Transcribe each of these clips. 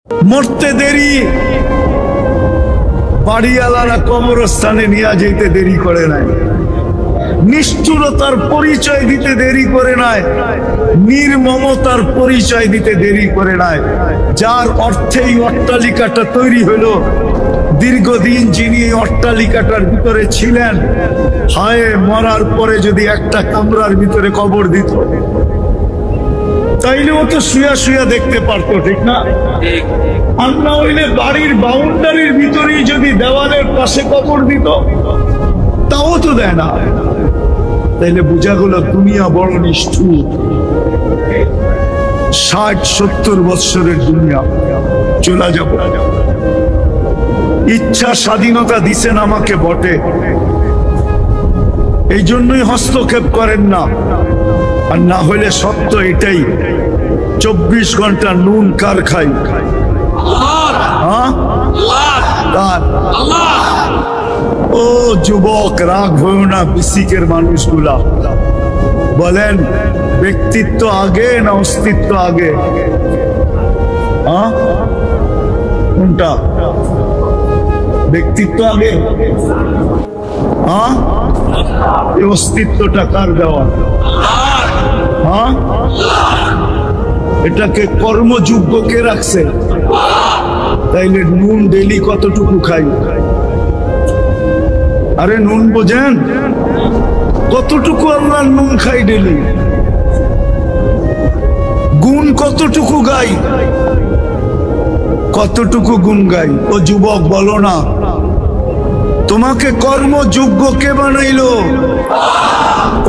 মরতে দেরি, বাড়িওয়ালারা কবরস্থানে নিয়ে যেতে দেরি করে নাই, নিষ্ঠুরতার পরিচয় দিতে দেরি করে নাই, নির্মমতার পরিচয় দিতে দেরি করে নাই। যার অর্থে এই অট্টালিকাটা তৈরি হলো, দীর্ঘদিন যিনি অট্টালিকাটার ভিতরে ছিলেন, হায় মরার পরে যদি একটা কামরার ভিতরে কবর দিত তাইলে ও তো শুয়া শুয়া দেখতে পারতো, ঠিক না? আর না হইলে বাড়ির বাউন্ডারির ভিতরেই যদি দেওয়ালের পাশে কবর দিত, তাও তো দেয় না। তাইলে বোঝা গেল দুনিয়া বড় নিষ্ঠুর। 60-70 বৎসরের দুনিয়া চলে যাব। ইচ্ছা স্বাধীনতা দিছেন আমাকে বটে, এই জন্যই হস্তক্ষেপ করেন না। আর না হইলে সত্য এটাই, 24 ঘন্টা নুন কার খাই? ও যুবক, রাগ হইও না। বিসিকের মানুষগুলা বলেন ব্যক্তিত্ব আগে না অস্তিত্ব আগে? কোনটা? ব্যক্তিত্ব আগে? অস্তিত্বটা কার দেওয়া? এটাকে কর্মযোগ্য কে রাখছে? তাইলে নুন ডেলি কতটুকু খাই? আরে নুন বোঝেন? কতটুকু আল্লাহ নুন খাই ডেলি? গুণ কতটুকু গাই? কতটুকু গুণ গাই? ও যুবক বলো না, তোমাকে কর্মযোগ্য কে বানাইলো?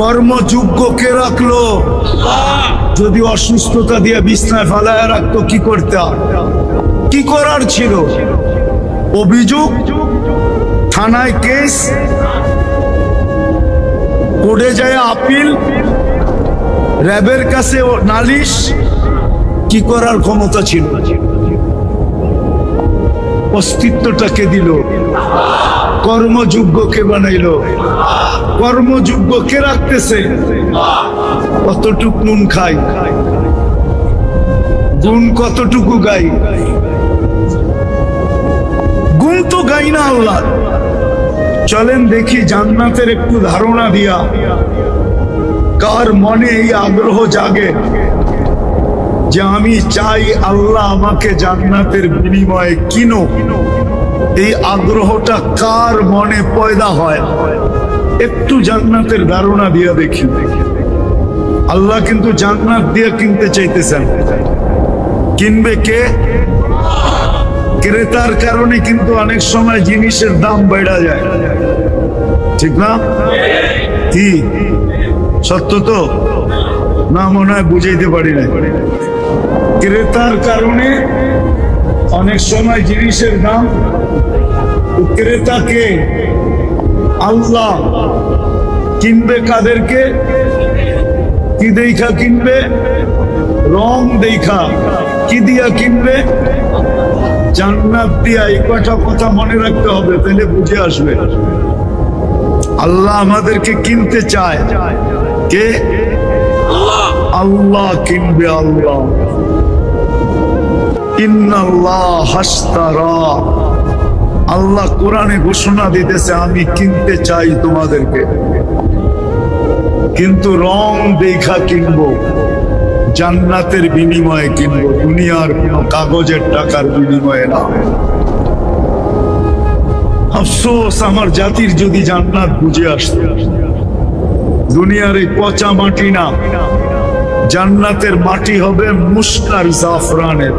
কর্মযোগ্য কে রাখলো? যদি অসুস্থতা দিয়ে বিছনায় ফেলায় রাখতো কি করতে? কি করার ছিল? অভিযোগ, থানায় কেস, কোর্টে যায় আপিল, র্যাবের কাছে নালিশ, কি করার ক্ষমতা ছিল? অস্তিত্বটাকে দিল, কর্মযোগ্যকে বানাইলো। কর্মযোগ্যকে রাখতেছে, কতটুকু নুন খাই? গুণ কতটুকু গাই? গুণ তো গাই না আল্লাহ। চলেন দেখি জান্নাতের একটু ধারণা দিয়া কার মনে এই আগ্রহ জাগে যে আমি চাই আল্লাহ আমাকে জান্নাতের বিনিময়ে কিনো। এই আগ্রহটা কার মনে পয়দা হয়? একটু জান্নাতের ধারণা দিয়া দেখি। আল্লাহ কিন্তু জান্নাত দিয়ে কিনতে চাইতেছেন। কিনবে কে? ক্রেতার কারণে কিন্তু অনেক সময় জিনিসের দাম বেড়ে যায়, ঠিক না? কি সত্য তো না? মনে হয় বুঝাইতে পারি না। ক্রেতার কারণে অনেক সময় জিনিসের দাম। ক্রেতাকে আল্লাহ কিনবে কাদেরকে? কি দেখা কিনবে? রং দেখা। কি দিয়া কিনবে? জান্নাত দিয়া। এই কয়টা কথা মনে রাখতে হবে, তাহলে বুঝে আসবে। আল্লাহ আমাদেরকে কিনতে চায়। কে? আল্লাহ কিনবে। আল্লাহ ইন্নাল্লাহ হাশতারা। আল্লাহ কোরআনে ঘোষণা দিতেছে আমি কিনতে চাই তোমাদেরকে, কিন্তু রং দেখা কিনবো, জান্নাতের বিনিময়ে কিনবো, দুনিয়ার কোন কাগজের টাকার বিনিময়ে না। আফসোস আমার জাতির যদি জান্নাত বুঝে আসতো। দুনিয়ার এই পচা মাটি না, জান্নাতের মাটি হবে মুশক আর জাফরানের।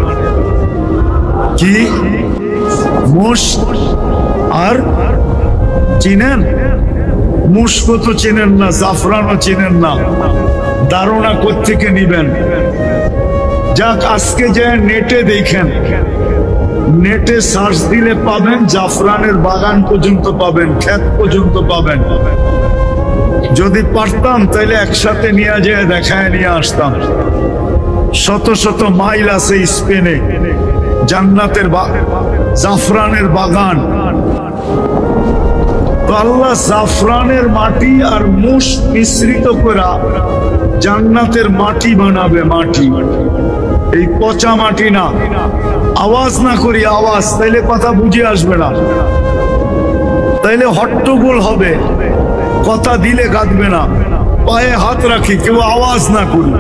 কি মুশক আর চিনেন? মুশক তো চিনেন না, জাফরানও চিনেন না। ধারণা কোত্থেকে নিবেন? যাক, আজকে যে নেটে দেখেন, নেটে সার্চ দিলে পাবেন, জাফরানের বাগান পর্যন্ত পাবেন, ক্ষেত পর্যন্ত পাবেন। যদি পারতাম তাহলে একসাথে নিয়ে যেয়ে দেখায় নিয়ে আসতাম। শত শত মাইল আছে স্পেনে জান্নাতের জাফরানের বাগান। তো আল্লাহ জাফরানের মাটি আর মুশক মিশ্রিত করে জান্নাতের মাটি বানাবে। মাটি এই পচা মাটি না, আওয়াজ না করি, আওয়াজ, তাইলে কথা বুঝে আসবে না, তাইলে হট্টগোল হবে, কথা দিলে কাঁদবে না। পায়ে হাত রাখি, কেউ আওয়াজ না করি।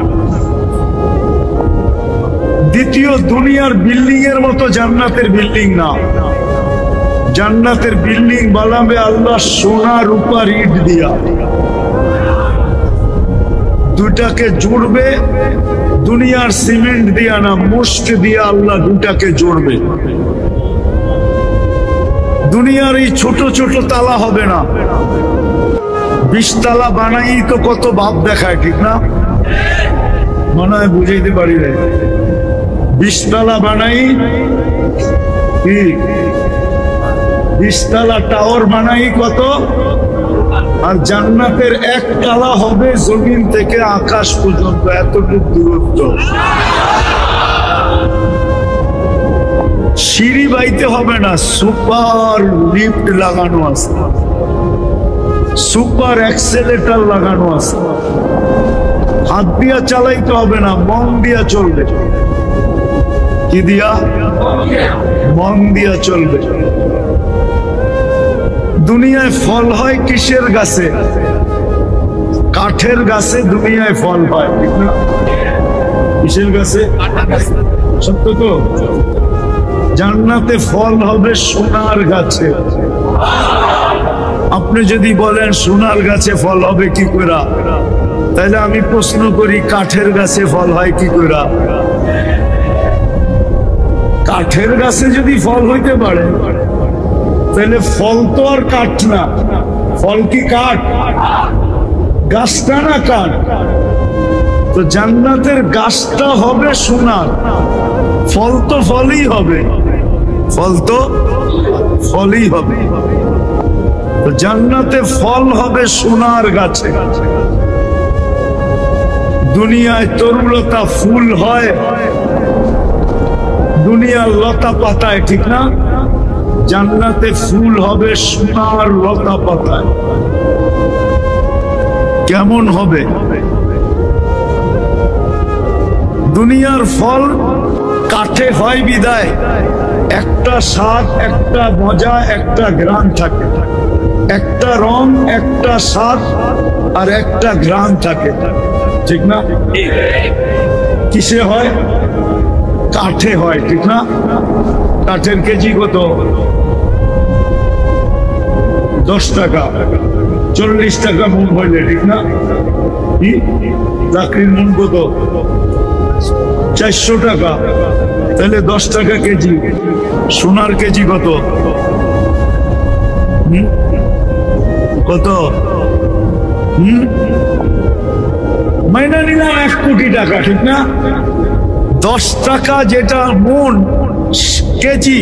দ্বিতীয়, দুনিয়ার বিল্ডিং এর মতো জান্নাতের বিল্ডিং না। জান্নাতের বিল্ডিং বানাবে আল্লাহ সোনা রূপা ইট দিয়া, দুটাকে জুড়বে দুনিয়ার সিমেন্ট দিয়া না, মুস্ক দিয়া আল্লাহ দুটাকে জুড়বে। দুনিয়ার এই ছোট ছোট তালা হবে না, 20 তালা বানাই তো কত ভাব দেখায়, ঠিক না? মনে হয় বুঝাইতে পারি না। 20 তালা বানাই কি, 20 তালা টাওয়ার বানাই কত? আর জান্নাতের 1 তালা হবে জমিন থেকে আকাশ পর্যন্ত, এতটুকু দূরত্ব। সিঁড়ি বাইতে হবে না, সুপার লিফট লাগানো আছে, সুপার অ্যাক্সেলেটর লাগানো আছে। হাত দিয়া চালাইতে হবে না, মন দিয়া চলবে। কি দিয়া? মন দিয়া চলবে। দুনিয়ায় ফল হয় কিসের গাছে? কাঠের গাছে দুনিয়ায় ফল হয়, ঠিক না? কিসের গাছে? সত্য তো? জান্নাতে ফল হবে সোনার গাছে। আপনি যদি বলেন সোনার গাছে ফল হবে কি করে, তাহলে আমি প্রশ্ন করি কাঠের গাছে ফল হয় কি করে? কাঠের গাছে যদি ফল হইতে পারে, তাহলে ফল তো আর কাঠ না। ফল কি কাঠ? গাছটা না কাঠ? তো জান্নাতের গাছটা হবে সোনার, ফল তো ফলই হবে, ফল তো ফলই হবে। তো জান্নাতে ফল হবে সোনার গাছে। দুনিয়ায় তরুলতা ফুল হয় দুনিয়ার লতা পাতায়, ঠিক না? জান্নাতে ফুল হবে সোনার লতা পাতায়। কেমন হবে? দুনিয়ার ফল কাঠে হয় বিদায় একটা স্বাদ, একটা মজা, একটা ঘ্রাণ থাকে, একটা রং, একটা স্বাদ আর একটা ঘ্রাণ থাকে, ঠিক না? কিসে হয়? কাঠে হয়, ঠিক না? কাঠের কেজি কত? 10 টাকা, 40 টাকা মন হইলে, ঠিক না? চাকরির মন কত? 400 টাকা, তাহলে 10 টাকা কেজি। সোনার কেজি কত? কত? মাইনা নিলাম 1 কোটি টাকা, ঠিক না? 10 টাকা যেটা মন কেজি,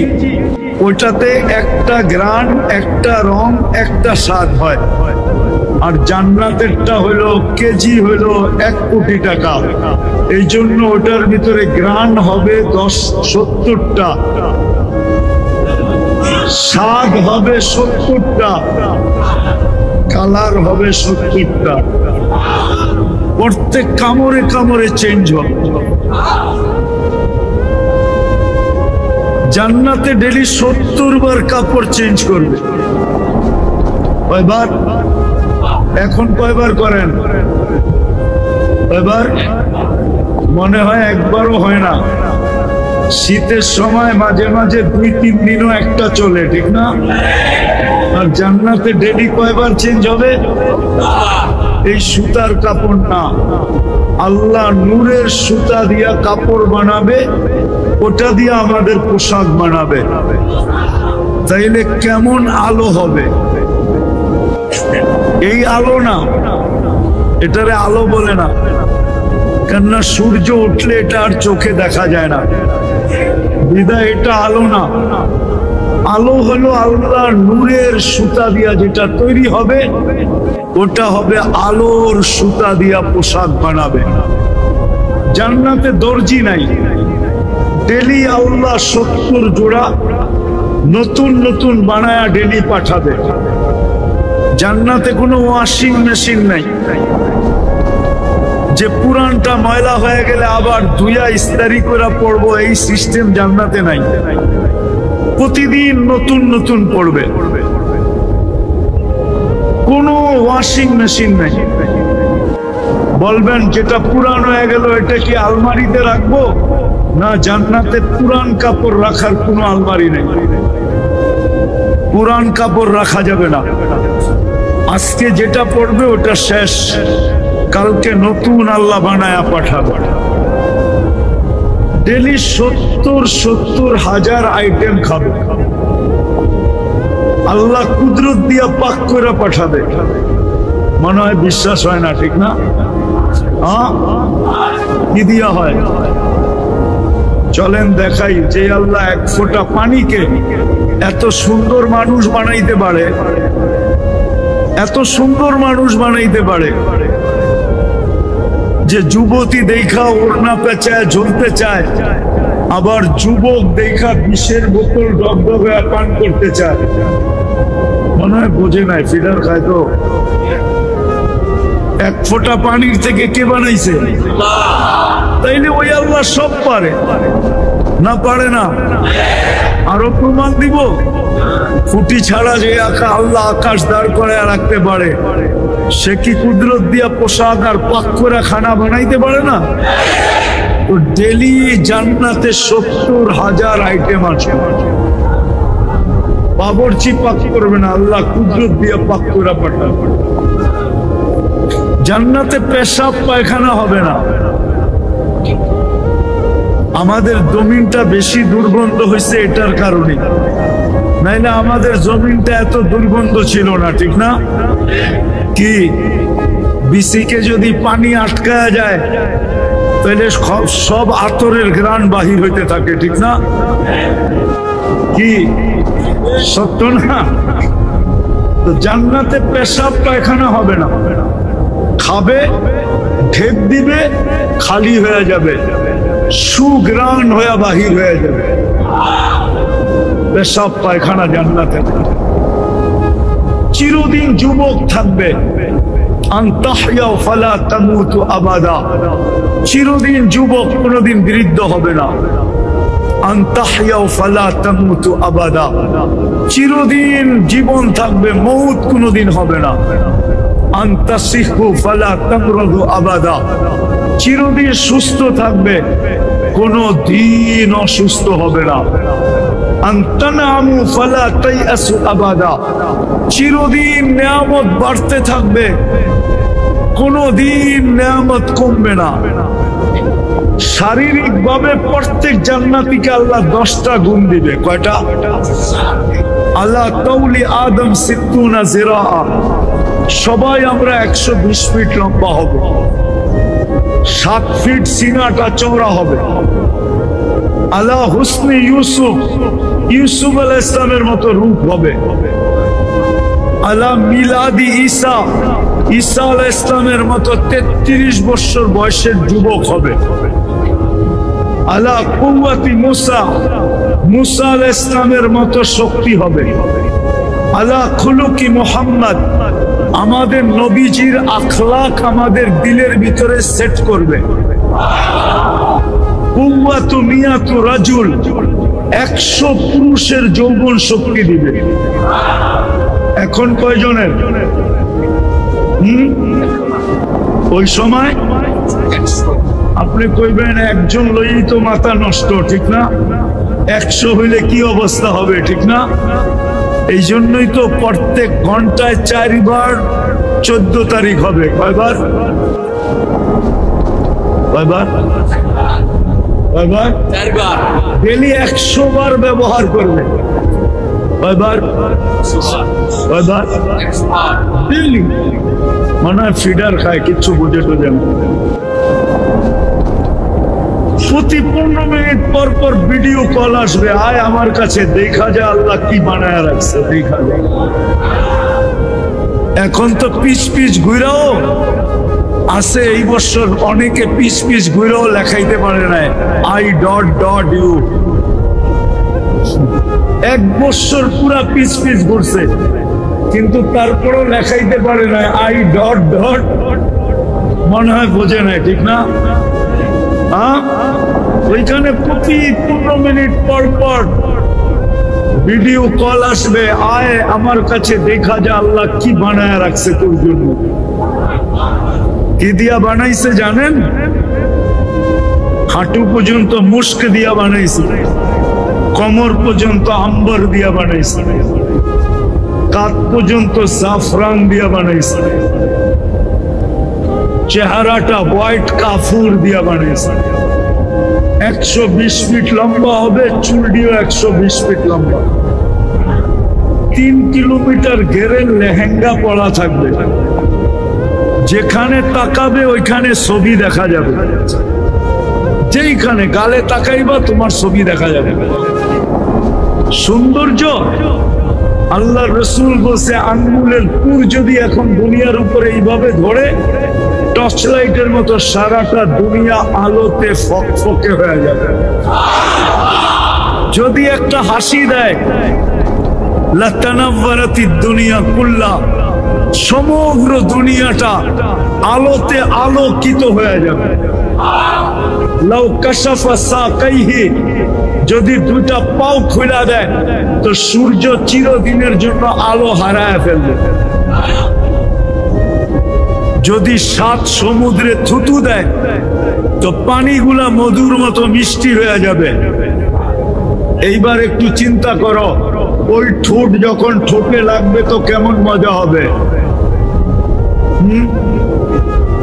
ওইটাতে একটা গ্রান, একটা রং, একটা স্বাদ হয়। আর জান্নাতেরটা হলো কেজি, হলো 1 কোটি টাকা। এই জন্য ওটার ভিতরে গ্রান হবে 70টা, স্বাদ হবে 70টা, কালার হবে 70টা। প্রত্যেক কামড়ে কামড়ে চেঞ্জ হবে। জান্নাতে ডেলি 70 বার কাপড় চেঞ্জ করবে। কয়বার? এখন কয়বার করেন? কয়বার? মনে হয় একবারও হয় না। শীতের সময় মাঝে মাঝে 2-3 দিনও একটা চলে, ঠিক না? আর জান্নাতে ডেলি কয়বার চেঞ্জ হবে? এই সুতার কাপড় না, আল্লাহ নূরের সুতা দিয়া কাপড় বানাবে, ওটা দিয়ে আমাদের পোশাক বানাবে। তাইলে কেমন আলো হবে? এই আলো না, এটারে আলো বলে না, কেননা সূর্য উঠলে এটা আর চোখে দেখা যায় না, বিধায় এটা আলো না। আলো হলো আল্লাহর নূরের সুতা দিয়া যেটা তৈরি হবে, ওটা হবে আলোর সুতা দিয়া পোশাক বানাবে। জান্নাতে দর্জি নাই, ডেলি আল্লাহ 70 জোড়া নতুন নতুন বানায়া ডেলি পাঠাবে। জান্নাতে কোনো ওয়াশিং মেশিন নাই, যে পুরানটা ময়লা হয়ে গেলে আবার ধুইয়া ইস্তারি করে পড়বো, এই সিস্টেম জান্নাতে নাই। প্রতিদিন নতুন নতুন পড়বে, কোনো ওয়াশিং মেশিন নেই। বলবেন যেটা পুরান হয়ে গেল এটা কি আলমারিতে রাখবো? না, জান্নাতে পুরান কাপড় রাখার কোনো আলমারি নেই। পুরান কাপড় রাখা যাবে না। আজকে যেটা পড়বে ওটা শেষ, কালকে নতুন আল্লাহ বানায়া পাঠাবে। ডেলি 70 হাজার আইটেম খাবে আল্লাহ, কুদরত দিয়া পাক করে পাঠাবে। মনে হয় বিশ্বাস হয় না, ঠিক না? কি দিয়া হয়? চলেন দেখাই যে আল্লাহ এক ফোঁটা পানিকে এত সুন্দর মানুষ বানাইতে পারে, এত সুন্দর মানুষ বানাইতে পারে যে যুবতী দেখা ওড়না পেঁচায় ঝুলতে চায়, আবার যুবক দেখা বিষের বোতল ডগডগে পান করতে চায়। মনে হয় বোঝে নাই, ফিডার খায় তো। এক ফোঁটা পানির থেকে কে বানাইছে? তাইলে ওই আল্লাহ সব পারে না? পারে না? আরো প্রমাণ দিব। ফুটি ছাড়া যে আল্লাহ আকাশ দাঁড় করে রাখতে পারে, সে কি কুদরত দিয়া পোশাক আর পাক করে খানা বানাইতে পারে না? তো ডেলি জান্নাতে 70 হাজার আইটেম আছে। বাবরচি পাক করবে না, আল্লাহ কুদরত দিয়া পাক করে পাঠাবে। জান্নাতে পেশাব পায়খানা হবে না। আমাদের জমিনটা বেশি দুর্গন্ধ হয়েছে এটার কারণে, নাইলে আমাদের জমিনটা এত দুর্গন্ধ ছিল না, ঠিক না? কি বিসিকে যদি পানি আটকায়া যায় তাহলে সব আতরের ঘ্রাণ বাহির হইতে থাকে, ঠিক না? কি সত্য না? তো জান্নাতে পেশাব পায়খানা হবে না। খাবে, ঢেক দিবে, খালি হয়ে যাবে, সুগ্রাণ হয়ে বাহির হয়ে যাবে। পেশাব পায়খানা জান্নাতে। চিরদিন যুবক থাকবে। আনতাহইয়া ফালা তামুতু আবাদা। চিরদিন যুবক, কোনদিন বৃদ্ধ হবে না। আনতাহইয়া ফালা তামুতু আবাদা। চিরদিন জীবন থাকবে, মউত কোনদিন হবে না। আনতাসিহু ফালা তামরাদু আবাদা। চিরদিন সুস্থ থাকবে, কোনো দিন অসুস্থ হবে না। আনতানামু ফালা তাইয়াসু আবাদা। চিরদিন নিয়ামত বাড়তে থাকবে, কোনো দিন নিয়ামত কমবে না। শারীরিক ভাবে প্রত্যেক জান্নাতীকে আল্লাহ 10টা গুণ দিবে। কয়টা? আল্লাহ তাউলি আদম 60 জিরা। সবাই আমরা 120 ফিট লম্বা হব, 7 ফিট সিনাটা চওড়া হবে। আলা হুসনি ইউসুফ, ইউসুফ আলাইহিস সালামের মতো রূপ হবে। আলা মিলাদি ঈসা, ঈসা আলাইহিস সালামের মতো 33 বছর বয়সের যুবক হবে। আলা কুওয়াতি মুসা, মুসা আলাইহিস সালামের মতো শক্তি হবে। আলা খুলুকি মুহাম্মদ, আমাদের নবীজির আখলাক আমাদের দিলের ভিতরে সেট করবে। কুওয়াতু মিয়াতু রাজুল, 100 পুরুষের যৌবন শক্তি দিবে। এখন কয়জনের? ওই সময় আপনি কইবেন একজন লই তো মাথা নষ্ট, ঠিক না? 100 হইলে কি অবস্থা হবে, ঠিক না? এই জন্যই তো প্রত্যেক ঘন্টায় 4 বার 14 তারিখ হবে। কয়বার? কয়বার? কয়বার? 4 বার। ডেলি 100 বার ব্যবহার করবে। কয়বার? কয়বার? ডেলি। মনে হয় ফিডার খায়, কিচ্ছু বুঝে তো যেন। প্রতি 15 মিনিট পর পর ভিডিও কল আসবে, আয় আমার কাছে, দেখা যায় আল্লাহ কি বানায় রাখছে, দেখা যায়। এখন তো পিস পিস ঘুরাও আছে। এই বছর অনেকে পিস পিস ঘুরাও লেখাইতে পারে না, I.U। 1 বছর পুরা পিস পিস ঘুরছে, কিন্তু তারপরও লেখাইতে পারে না I. মনে হয় বোঝে নাই, ঠিক না? হ্যাঁ, ওইখানে প্রতি 15 মিনিট পর পর ভিডিও কল আসবে, আয় আমার কাছে দেখা যা আল্লাহ কি বানায় রাখছে তোর জন্য। কি দিয়া বানাইছে জানেন? হাঁটু পর্যন্ত মুস্ক দিয়া বানাইছে, কোমর পর্যন্ত আম্বর দিয়া বানাইছে, কাঁধ পর্যন্ত জাফরান দিয়া বানাইছে, চেহারাটা হোয়াইট কাফুর দিয়া বানাইছে। 120 ফিট লম্বা হবে, চুলটিও 120 ফিট লম্বা। 3 কিলোমিটার ঘেরের লেহেঙ্গা পরা থাকবে, যেখানে তাকাবে ওইখানে ছবি দেখা যাবে, যেইখানে গালে তাকাইবা তোমার ছবি দেখা যাবে। সৌন্দর্য আল্লাহ রসুল বলছে আঙ্গুলের পুর যদি এখন দুনিয়ার উপরে এইভাবে ধরে টর্চ লাইটের মতো সারাটা দুনিয়া আলোতে ফকফকে হয়ে যাবে। যদি একটা হাসি দেয় লাতানাওয়ারাতিদ দুনিয়া কুল্লা, সমগ্র দুনিয়াটা আলোতে আলোকিত হয়ে যাবে। লাউ কাশাফা সাকাইহি, যদি দুটা পাও খুলে দেয় তো সূর্য চিরদিনের জন্য আলো হারায় ফেলবে। যদি 7 সমুদ্রে থুতু দেয় তো পানিগুলা মধুর মতো মিষ্টি হয়ে যাবে। এইবার একটু চিন্তা করো, ওই ঠোঁট যখন ঠোঁটে লাগবে তো কেমন মজা হবে।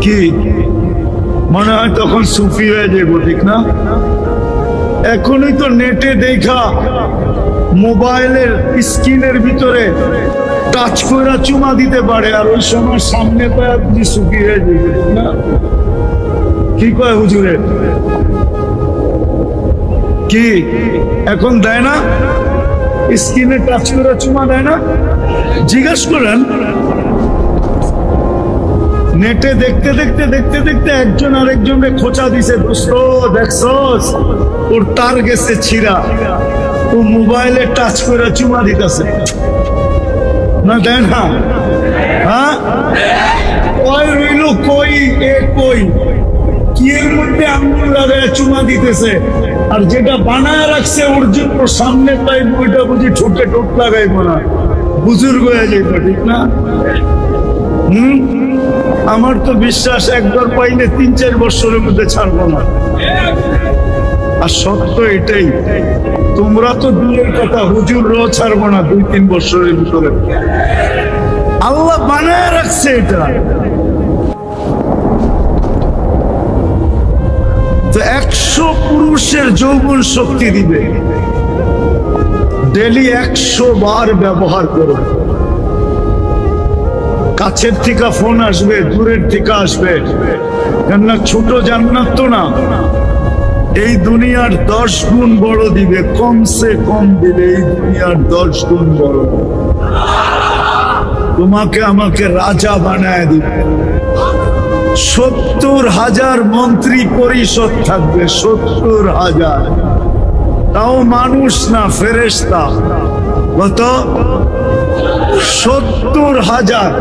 কি মনে হয় তখন সুফি হয়ে যাবো, ঠিক না? এখনই তো নেটে দেখা মোবাইলের স্ক্রিনের ভিতরে টাচ করে চুমা দিতে পারে, আর ওই সময় সামনে পায় আপনি সুফি হয়ে যাবে, না? কি কয় হুজুরে? কি এখন দেয় না? স্ক্রিনে টাচ করে চুমা দেয় না? জিজ্ঞেস করেন। নেটে দেখতে দেখতে দেখতে দেখতে একজন আরেকজনকে খোঁচা দিছে, দোস্ত দেখছস ওর তার গেছে ছিঁড়া, ও মোবাইলে টাচ করে চুমা দিতেছে না, দেয় না? হ্যাঁ, ওই রইল কই, এ কই, কি এর মধ্যে আঙ্গুল লাগায় চুমা দিতেছে, আর যেটা বানায় রাখছে ওর জন্য সামনে পাইব ওইটা বুঝি ঠোঁটে ঠোঁট লাগাইবো না, বুজুর্গ হয়ে যাইব, ঠিক না? আমার তো বিশ্বাস একবার পাইলে 3-4 বছরের মধ্যে ছাড়বো না। আর সত্য এটাই, তোমরা তো দূরের কথা, হুজুররাও ছাড়বো না 2-3 বছরের ভিতরে। আল্লাহ বানায় রাখছে এটা। তো 100 পুরুষের যৌবন শক্তি দিবে, ডেলি 100 বার ব্যবহার করো। কাছের থেকে ফোন আসবে, দূরের থেকে আসবে, কেননা ছোট জান্নাত তো না, এই দুনিয়ার 10 গুণ বড় দিবে, কমসে কম দিবে এই দুনিয়ার 10 গুণ বড়। তোমাকে আমাকে রাজা বানায় দিবে। 70,000 মন্ত্রী পরিষদ থাকবে, 70,000, তাও মানুষ না, ফেরেশতা। কত? 70,000।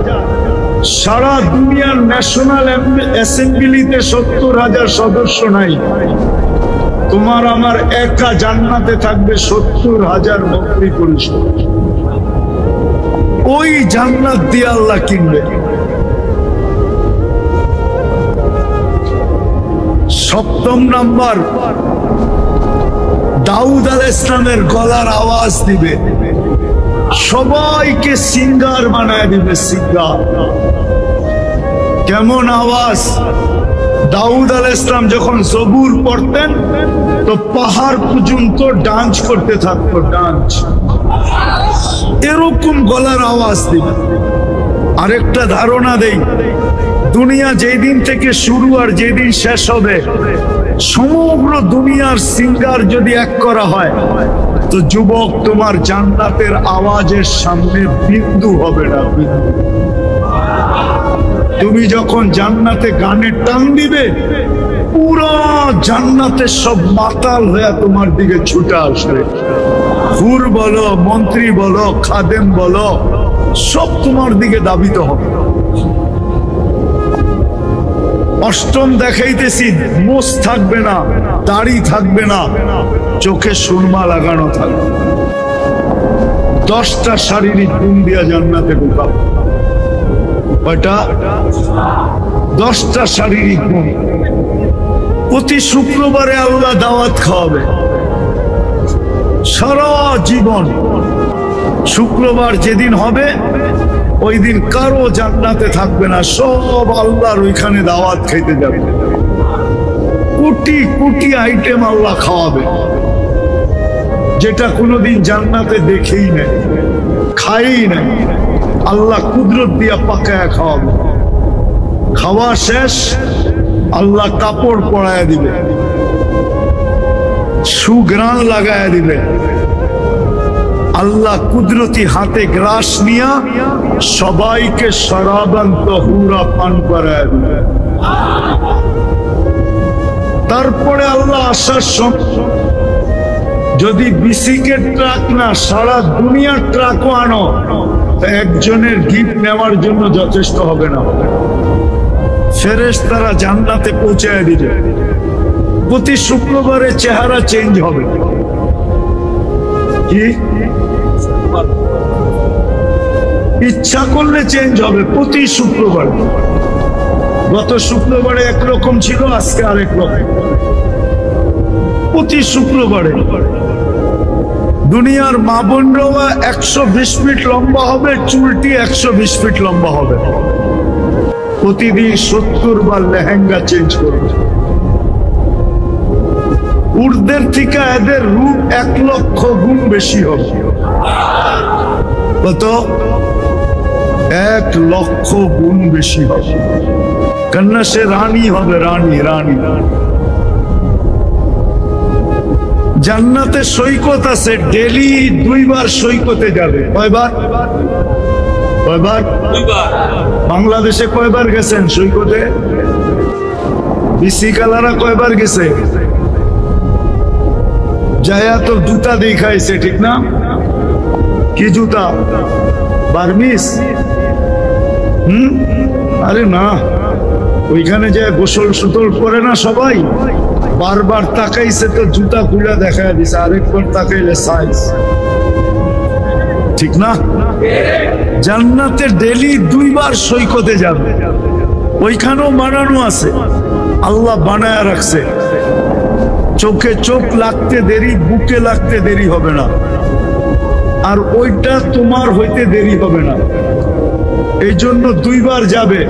সারা দুনিয়ার ন্যাশনাল অ্যাসেম্বলিতে 70,000 সদস্য নাই, তোমার আমার একা জান্নাতে থাকবে 70,000 মন্ত্রী পরিষদ। ওই জান্নাত দিয়ে আল্লাহ কিনবে। সপ্তম নাম্বার, দাউদ আলাইহিস সালামের গলার আওয়াজ দিবে, সবাইকে সিঙ্গার বানায় দিবে। সিঙ্গার কেমন আওয়াজ? দাউদ আলাইহিস সালাম যখন জবুর পড়তেন তো পাহাড় পর্যন্ত ডান্স করতে থাকতো, ডান্স, এরকম গলার আওয়াজ দিবে। আরেকটা ধারণা দেই, দুনিয়া যেই দিন থেকে শুরু আর যেদিন শেষ হবে, সমগ্র দুনিয়ার সিঙ্গার যদি এক করা হয় তো যুবক তোমার জান্নাতের আওয়াজের সামনে বিন্দু হবে না, বিন্দু। তুমি যখন জান্নাতে গানের টান দিবে, পুরো জান্নাতের সব মাতাল হয়ে তোমার দিকে ছুটে আসবে। হুর বলো, মন্ত্রী বলো, খাদেম বলো, সব তোমার দিকে ধাবিত হবে। অষ্টম দেখাইতেছি, মোষ থাকবে না, দাড়ি থাকবে না, চোখে সুরমা লাগানো থাকবে। 10টা শারীরিক গুণ দিয়া জান্নাতে ঢোকাবো। কয়টা? 10টা শারীরিক গুণ। প্রতি শুক্রবারে আল্লাহ দাওয়াত খাওয়াবে সারা জীবন। শুক্রবার যেদিন হবে ওই দিন কারো জান্নাতে থাকবে না, সব আল্লাহর ওইখানে দাওয়াত খাইতে যাবে। কোটি কোটি আইটেম আল্লাহ খাওয়াবে, যেটা কোনোদিন জান্নাতে দেখেই নাই, খাই নাই। আল্লাহ কুদরত দিয়া পাকায়া খাওয়াবে। খাওয়া শেষ, আল্লাহ কাপড় পরায়া দিবে, সুঘ্রাণ লাগায়া দিবে। আল্লাহ কুদরতি হাতে গ্রাস নিয়া সবাইকে শরাবান তাহুরা পান করায় দিবে। তারপরে আল্লাহ আসার সময় যদি বিসিকের ট্রাক না, সারা দুনিয়ার ট্রাকও আনো, একজনের গিফট নেওয়ার জন্য যথেষ্ট হবে না। ফেরেশতারা জান্নাতে পৌঁছায় দিবে। প্রতি শুক্রবারে চেহারা চেঞ্জ হবে। কি ইচ্ছা করলে চেঞ্জ হবে প্রতি শুক্রবার। গত শুক্রবারে একরকম ছিল, আজকে আরেক রকম। প্রতি শুক্রবারে দুনিয়ার মা বোনরা 120 ফিট লম্বা হবে, চুলটি 120 ফিট লম্বা হবে। প্রতিদিন 70 বার লেহেঙ্গা চেঞ্জ করবে। উর্দের থেকে এদের রূপ 1 লক্ষ গুণ বেশি হবে। কত? 1 লক্ষ গুণ বেশি হবে। কেননা সে রানী হবে, রানী রানী। জান্নাতে সৈকত আছে, ডেলি 2 বার সৈকতে যাবে। কয়বার? কয়বার? 2 বার। বাংলাদেশে কয়বার গেছেন সৈকতে? বিসি কালারা কয়বার গেছে? যায়া তো জুতা দেখাইছে, ঠিক না? কি জুতা? বার্মিস? আরে না, ওইখানে যে গোসল সুতল করে না সবাই, বারবার তাকাইছে তো জুতা খুলে দেখা দিছে, আরেকবার তাকাইলে সাইজ, ঠিক না? জান্নাতে ডেলি 2 বার সৈকতে যাবে। ওইখানেও বানানো আছে, আল্লাহ বানায়া রাখছে। চোখে চোখ লাগতে দেরি, বুকে লাগতে দেরি হবে না, আর ওইটা তোমার হইতে দেরি হবে না। এই জন্য 2 বার যাবে।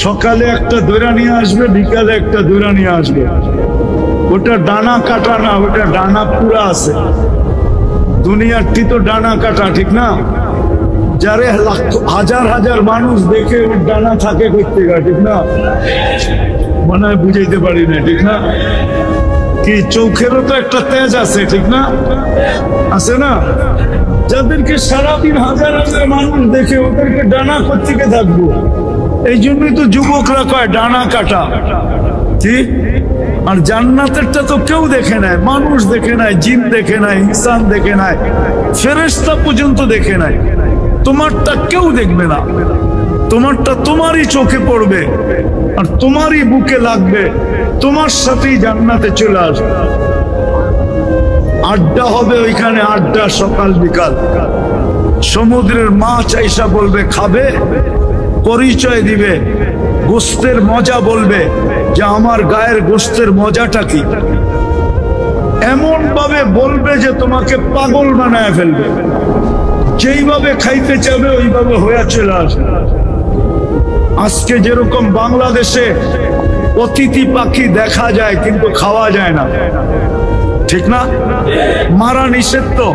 সকালে একটা দৈরা নিয়ে আসবে, বিকালে একটা দৈরা নিয়ে আসবে। ওটা ডানা কাটা না, ওটা ডানা পুরা আছে। দুনিয়ারটি তো ডানা কাটা, ঠিক না? যারে হাজার হাজার মানুষ দেখে ওর ডানা থাকে করতে গা, ঠিক না? মনে হয় বুঝাইতে পারি না, ঠিক না? কি চোখেরও তো একটা তেজ আছে, ঠিক না? আছে না? যাদেরকে সারাদিন হাজার হাজার মানুষ দেখে, ওদেরকে ডানা কোত্থেকে থাকবো? এই জন্যই তো যুবকরা কয় ডানা কাটা, ঠিক? আর জান্নাতেরটা তো কেউ দেখে নাই, মানুষ দেখে নাই, জিন দেখে নাই, ইনসান দেখে নাই, ফেরেশতা পর্যন্ত দেখে নাই। তোমারটা কেউ দেখবে না, তোমারটা তোমারই চোখে পড়বে আর তোমারই বুকে লাগবে, তোমার সাথেই জান্নাতে চলে আসবে। আড্ডা হবে ওইখানে, আড্ডা সকাল বিকাল। সমুদ্রের মাছ আইসা বলবে খাবে, পরিচয় দিবে, গোস্তের মজা বলবে যে আমার গায়ের গোস্তের মজাটা কি। এমন ভাবে বলবে যে তোমাকে পাগল বানায় ফেলবে। যেইভাবে খাইতে চাবে ওইভাবে হয়ে চলে আসবে। আজকে যেরকম বাংলাদেশে অতিথি পাখি দেখা যায় কিন্তু খাওয়া যায় না, ঠিক না? মারা নিষেধ তো।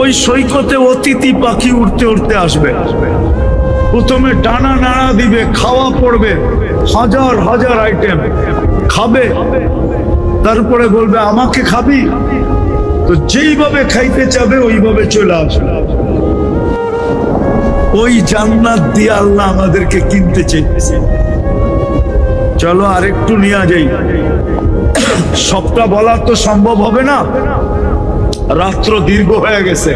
ওই সৈকতে অতিথি পাখি উঠতে উঠতে আসবে, প্রথমে ডানা নাড়া দিবে, খাওয়া পড়বে, হাজার হাজার আইটেম খাবে, তারপরে বলবে আমাকে খাবি, তো যেইভাবে খাইতে চাবে ওইভাবে চলে আসবে। ওই জান্নাত দিয়ে আল্লাহ আমাদেরকে কিনতে চাইছে। চলো আরেকটু নিয়ে যাই। সবটা বলা তো সম্ভব হবে না, রাত্র দীর্ঘ হয়ে গেছে।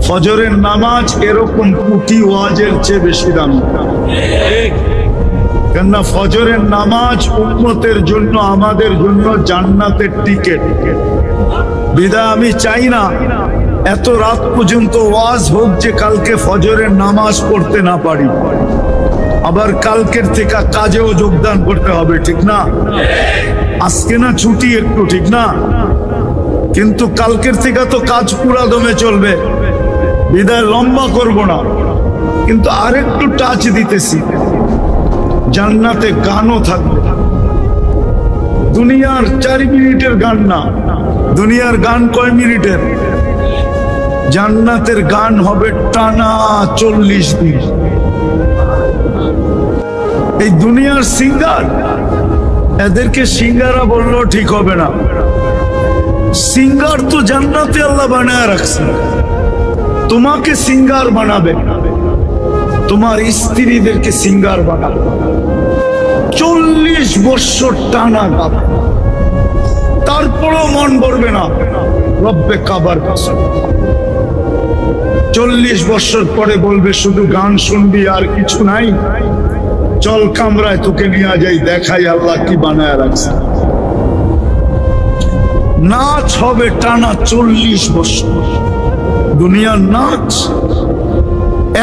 ফজরের নামাজ এরকম কোটি ওয়াজের চেয়ে বেশি দাম। কেননা ফজরের নামাজ উম্মতের জন্য, আমাদের জন্য জান্নাতের টিকিট। বিধায় আমি চাই না এত রাত পর্যন্ত ওয়াজ হোক যে কালকে ফজরের নামাজ পড়তে না পারি, আবার কালকের থেকে কাজেও যোগদান করতে হবে, ঠিক না? আজকে না ছুটি একটু, ঠিক না? কিন্তু কালকের থেকে তো কাজ পুরা দমে চলবে, বিদায় লম্বা করব না। কিন্তু আরেকটু টাচ দিতেছি, জান্নাতে গানও থাকবে। দুনিয়ার 4 মিনিটের গান না, দুনিয়ার গান কয় মিনিটের? জান্নাতের গান হবে টানা 40 দিন। এই দুনিয়ার সিঙ্গার, এদেরকে সিঙ্গারা বললেও ঠিক হবে না। সিঙ্গার তো জান্নাতে আল্লাহ বানায় রাখছে। তোমাকে সিঙ্গার বানাবে, তোমার স্ত্রীদেরকে সিঙ্গার বানাবে। 40 বছর টানা গাবে, তারপরও মন ভরবে না রব্বে কাবার কাছে। 40 বছর পরে বলবে শুধু গান শুনবি আর কিছু নাই, চল কামরায় তোকে নিয়ে যাই, দেখাই আল্লাহ কি বানায় রাখছে। নাচ হবে টানা 40 বছর, দুনিয়ার নাচ।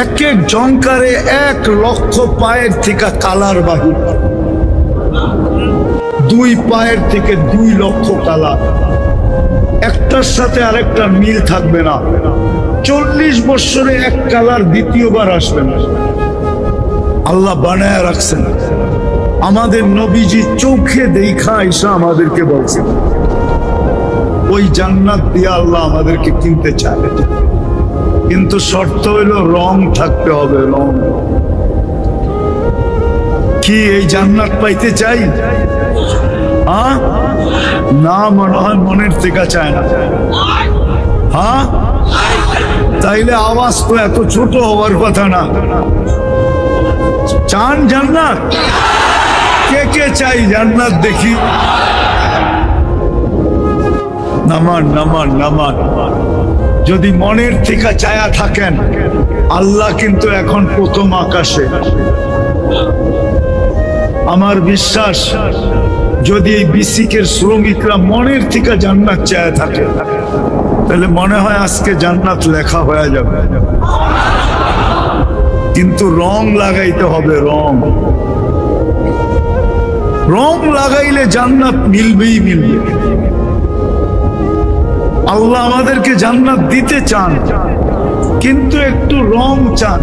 এক এক জনকারে 1 লক্ষ পায়ের থেকে কালার বাহির, 2 পায়ের থেকে 2 লক্ষ কালার, একটার সাথে আরেকটা মিল থাকবে না। 40 বছরে 1 কালার দ্বিতীয়বার আসবে না। আল্লাহ বানায় রাখছেন। আমাদের নবীজি চোখে দেখা এসে আমাদেরকে বলছেন ওই জান্নাত দিয়ে আল্লাহ আমাদেরকে কিনতে চায়, কিন্তু শর্ত হইল রং থাকতে হবে। রং কি এই জান্নাত পাইতে চাই? হ্যাঁ না, মনে হয় মনের থেকে চায় না। হ্যাঁ তাইলে আওয়াজ তো এত ছোট হওয়ার কথা না। চান জান্নাত? কে কে চাই জান্নাত? দেখি নামান নামান নামান। যদি মনের থেকে চায়া থাকেন, আল্লাহ কিন্তু এখন প্রথম আকাশে। আমার বিশ্বাস যদি এই বিসিকের শ্রমিকরা মনের থেকে জান্নাত চায়া থাকে, তাহলে মনে হয় আজকে জান্নাত লেখা হয়ে যাবে। কিন্তু রং লাগাইতে হবে। রং রং লাগাইলে জান্নাত মিলবেই মিলবে। আল্লাহ আমাদেরকে জান্নাত দিতে চান, কিন্তু একটু রং চান।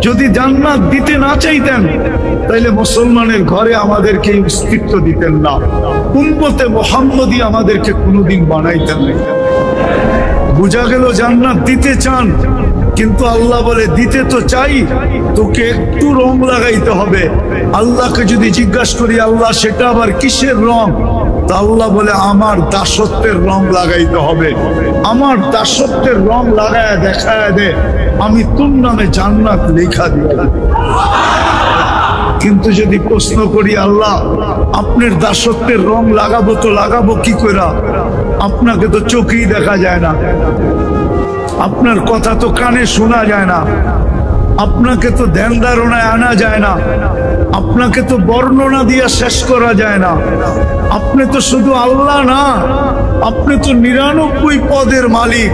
যদি জান্নাত দিতে না চাইতেন, তাইলে মুসলমানের ঘরে আমাদেরকে অস্তিত্ব দিতেন না, উম্মতে মুহাম্মদী আমাদেরকে কোনোদিন বানাইতেন না। বুঝা গেল জান্নাত দিতে চান, কিন্তু আল্লাহ বলে দিতে তো চাই, তোকে একটু রং লাগাইতে হবে। আল্লাহকে যদি জিজ্ঞাসা করি আল্লাহ সেটা আবার কিসের রং, তা আল্লাহ বলে আমার দাসত্বের রং লাগাইতে হবে। আমার দাসত্বের রং লাগায় দেখায় দে, আমি তোর নামে জান্নাত লেখা দিব। কিন্তু যদি প্রশ্ন করি আল্লাহ আপনার দাসত্বের রং লাগাবো, তো লাগাবো কি করে? আপনাকে তো চোখেই দেখা যায় না, আপনার কথা তো কানে শোনা যায় না, আপনাকে তো ধ্যান ধারণায় আনা যায় না, আপনাকে তো বর্ণনা দিয়ে শেষ করা যায় না। আপনি তো শুধু আল্লাহ না, আপনি তো 99 পদের মালিক।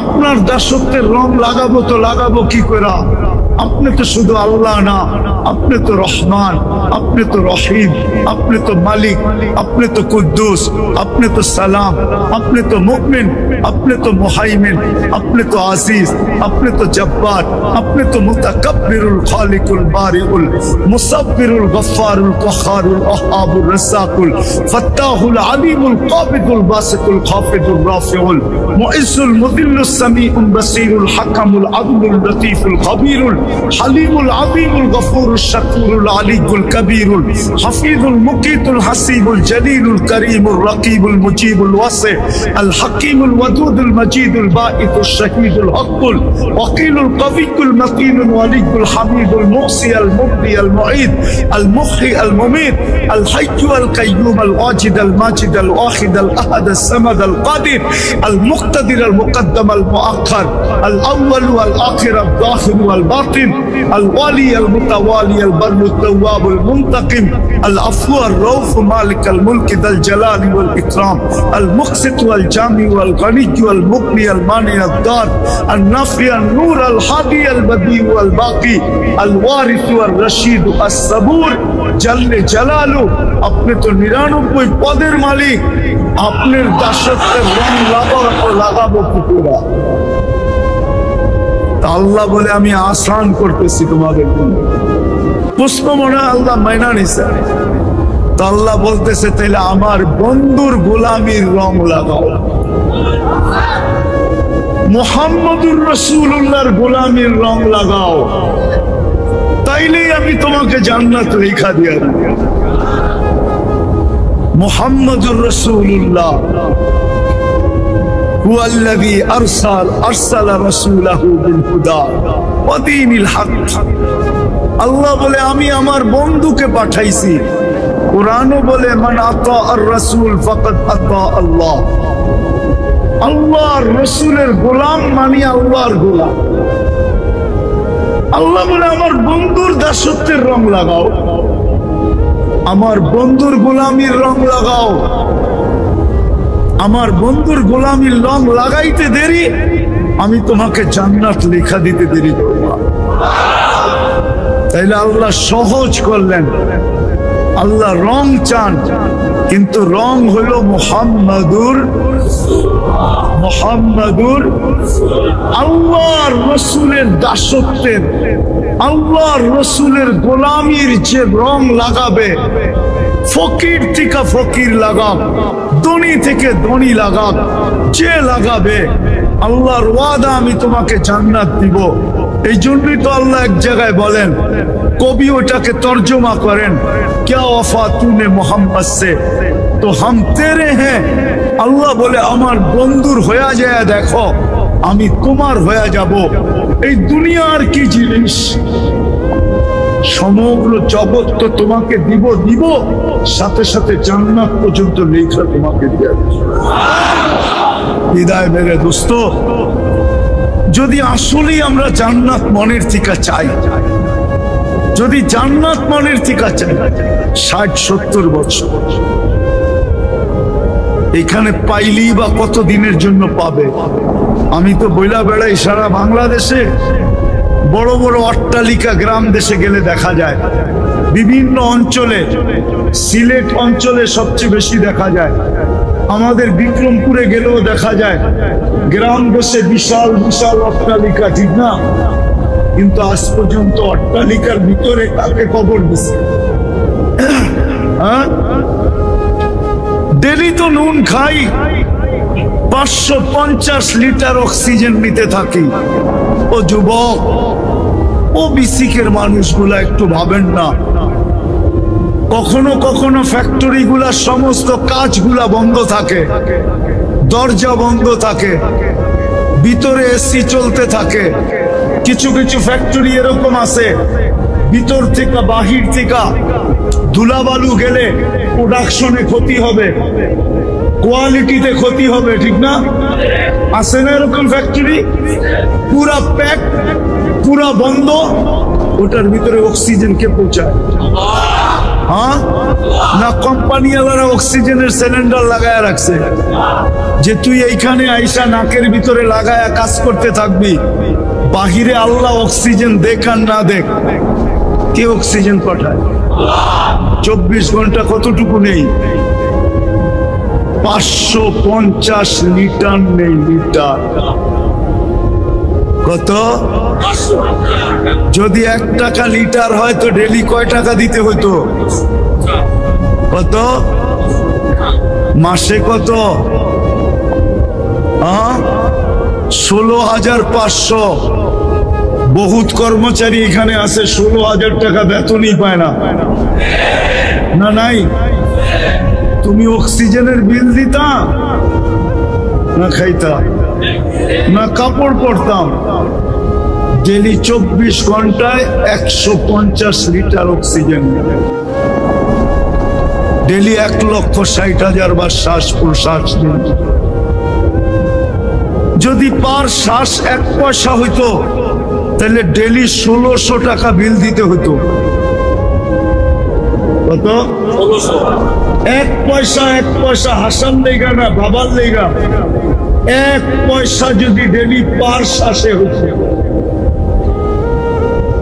আপনার দাসত্বের রং লাগাবো তো লাগাবো কি করে? আপনি তো শুধু আল্লাহ না, আপনি তো রহমান, আপনি তো রহিম, আপনি তো মালিক, আপনি তো কুদ্দুস, আপনি তো সালাম, আপনি তো মুমিন, আপনি তো মুহাইমিন, আপনি তো আজিজ, আপনি তো জব্বার, আপনি তো মুতাকাব্বিরুল খালিকুল বারিউল মুসাব্বিরুল গফফারুল কহারুল ওয়াহাবুর রাসাকুল ফাত্তাহুল আলিমুল কাবিদুল বাসিতুল খাফিদুর রাফিউল মুইজ্জুল মুদিল্লুস সামিউল বাসিরুল হাকামুল আদলুল লতীফুল খাবীরুল হালিমুল আযীমুল গফুরুল শাকুরুল আলিয়ুল কবীরুল হাফিজুল মুকিতুল হাসিবুল জলিলুল করিমুল রকিবুল মুজিবুল ওয়াসি আল হাকিমুল ওয়াদুদুল মজিদুল বাঈতুল শাহীদুল হকুল ওয়াকিলুল কবিয়ুল মতিনুল ওয়ালিয়ুল হামিদুল মুহসি আল মুবদি আল মুঈদ আল মুহয়ি আল মুমীত আল হাইয়্যু আল কাইয়্যুম আল ওয়াজিদ আল মাজিদ আল ওয়াহিদ আল আহাদ আল সামাদ আল কাদির আল মুক্তাদির আল মুকদ্দাম আল মুআখ্খার আল আউয়াল ওয়াল আখির আল যাহির ওয়াল বাতিন الباطن الوالي المتوالي البر التواب المنتقم العفو الرؤوف مالك الملك ذا الجلال والإكرام المقسط والجامع والغني والمغني المانع الضار النافع النور الهادي البديع والباقي الوارث والرشيد الصبور জল্লে জালালু। আপনি তো 99 পদের মালিক, আপনার দাসত্বের রং লাগাবো কি করে? আল্লাহ বলে আমি আসান করতেছি তোমাদের জন্য। প্রশ্ন মনে হয় আল্লাহ মাইনা নিছে। তো আল্লাহ বলতেছে তাইলে আমার বন্ধুর গোলামির রং লাগাও, মুহাম্মদুর রাসূলুল্লাহর গোলামির রং লাগাও, তাইলেই আমি তোমাকে জান্নাত লেখা দিয়া দেব। মুহাম্মদুর রাসূলুল্লাহ হুয়া আল্লাযী আরসালা রাসূলাহু বিল হুদা ওয়া দীনিল হক। আল্লাহ বলে আমি আমার বন্ধুকে পাঠাইছি। কুরআনও বলে মান আতা আর রাসূল ফাকাদ আতা আল্লাহ। আল্লাহর রাসূলের গোলাম মানে আল্লাহর গোলাম। আল্লাহ বলে আমার বন্ধুর দাসত্বের রং লাগাও, আমার বন্ধুর গোলামির রং লাগাও। আমার বন্ধুর গোলামির রং লাগাইতে দেরি, আমি তোমাকে জান্নাত লেখা দিতে দেরি করব। তাইলে আল্লাহ সহজ করলেন। আল্লাহ রং চান, কিন্তু রং হলো মুহাম্মাদুর আল্লাহর রাসূলের দাসত্বের, আল্লাহর রাসূলের গোলামির যে রং লাগাবে, ফকির থেকে ফকির লাগাক, ধনী থেকে ধনী লাগাক, যে লাগাবে আল্লাহর ওয়াদা আমি তোমাকে জান্নাত দিব। এই জন্যই তো আল্লাহ এক জায়গায় বলেন, কবি ওটাকে তর্জমা করেন, क्या वफा तूने मोहम्मद से तो हम तेरे हैं। আল্লাহ বলে আমার বন্ধুর হয়ে যায় দেখো, আমি তোমার হয়ে যাব। এই দুনিয়ার কি জিনিস, সমগ্র জগৎ তো তোমাকে দিব, সাথে সাথে জান্নাত পর্যন্ত লেখা তোমাকে দিয়ে দেব। বিদায় মেরে দোস্ত, যদি আসলেই আমরা জান্নাত মনের থেকে চাই, যদি জান্নাত মনের থেকে চাই, 60-70 বছর এখানে পাইলি বা কত দিনের জন্য পাবে? আমি তো বইলা বেড়াই সারা বাংলাদেশে, বড় বড় অট্টালিকা গ্রাম দেশে গেলে দেখা যায়, বিভিন্ন অঞ্চলে, সিলেট অঞ্চলে সবচেয়ে বেশি দেখা যায়, আমাদের বিক্রমপুরে গেলেও দেখা যায়, গ্রাম দেশে বিশাল বিশাল অট্টালিকা, ঠিক না? কিন্তু আজ পর্যন্ত অট্টালিকার ভিতরে কাকে কবর দিছে? ডেলি তো নুন খাই, 550 লিটার অক্সিজেন নিতে থাকি। ও যুবক, ও বিসিকের মানুষগুলা একটু ভাবেন না, কখনো কখনো ফ্যাক্টরি গুলার সমস্ত কাজগুলা বন্ধ থাকে, দরজা বন্ধ থাকে, ভিতরে এসি চলতে থাকে। কিছু কিছু ফ্যাক্টরি এরকম আছে, ভিতর থেকে বাহির থেকে ধুলাবালু গেলে প্রোডাকশনে ক্ষতি হবে, কোয়ালিটিতে ক্ষতি হবে, ঠিক না? আছে না এরকম ফ্যাক্টরি? পুরা প্যাক, পুরা বন্ধ, ওটার ভিতরে অক্সিজেন কে পৌঁছায়? হ্যাঁ না, কোম্পানিওয়ালারা অক্সিজেনের সিলিন্ডার লাগায় রাখছে যে তুই এইখানে আইসা নাকের ভিতরে লাগায়া কাজ করতে থাকবি, বাহিরে আল্লাহ অক্সিজেন দেখ আর না দেখ, কে অক্সিজেন পাঠায়? 24 ঘন্টা কতটুকু নেই? 550 লিটার নেই, লিটার কত? যদি 1 টাকা লিটার হয় তো ডেলি কয় টাকা দিতে হইতো? কত? মাসে কত? 16,500। বহুত কর্মচারী এখানে আছে 16,000 টাকা বেতনই পায় না। না নাই? তুমি অক্সিজেনের বিল দিতা না খাইতা না কাপড় পরতাম? ডেলি 24 ঘন্টায় 150 লিটার অক্সিজেন, ডেলি 1,60,000 বার শ্বাস প্রশ্বাস দিন। যদি পার শ্বাস 1 পয়সা হইতো তাহলে ডেলি 1600 টাকা বিল দিতে হতো। কত? 1600। এক পয়সা হাসান লেগা না বাবার লেগা, এক পয়সা যদি ডেলি পার শ্বাসে হতো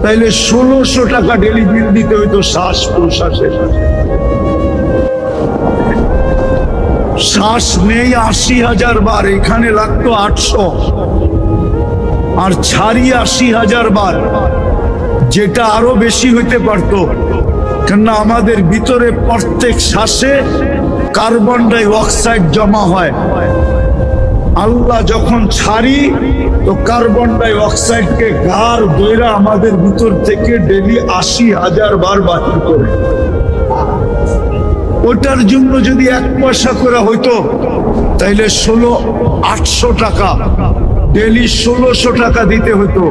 তাইলে 1600 টাকা ডেলি বিল দিতে হইতো শ্বাস প্রশ্বাসে। শ্বাস নেই 80,000 বার, এখানে লাগতো 800, আর ছাড়ি 80,000 বার, যেটা আরো বেশি হইতে পারত। কেননা আমাদের ভিতরে প্রত্যেক শ্বাসে কার্বন ডাই অক্সাইড জমা হয়। আল্লাহ যখন ছাড়ি তো কার্বন ডাই অক্সাইডকে গার দইরা আমাদের ভিতর থেকে ডেলি 80,000 বার বাহির করে। ওটার জন্য যদি 1 পয়সা করে হইতো তাইলে 800 টাকা ডেলি 1600 টাকা দিতে হতো।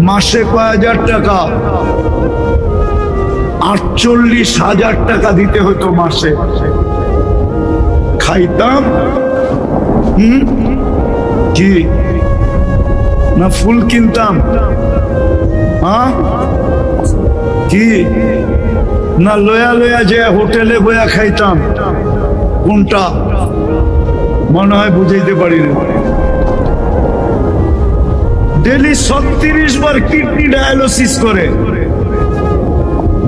মাসে কয় হাজার টাকা? 48,000 টাকা দিতে হতো মাসে। খাইতাম কি না ফুল কিনতাম? হ্যাঁ কি না লয়া লয়া যে হোটেলে বয়া খাইতাম? কোনটা? মনে হয় বুঝাইতে পারি না। ডেলি 36 বার কিডনি ডায়ালিসিস করে।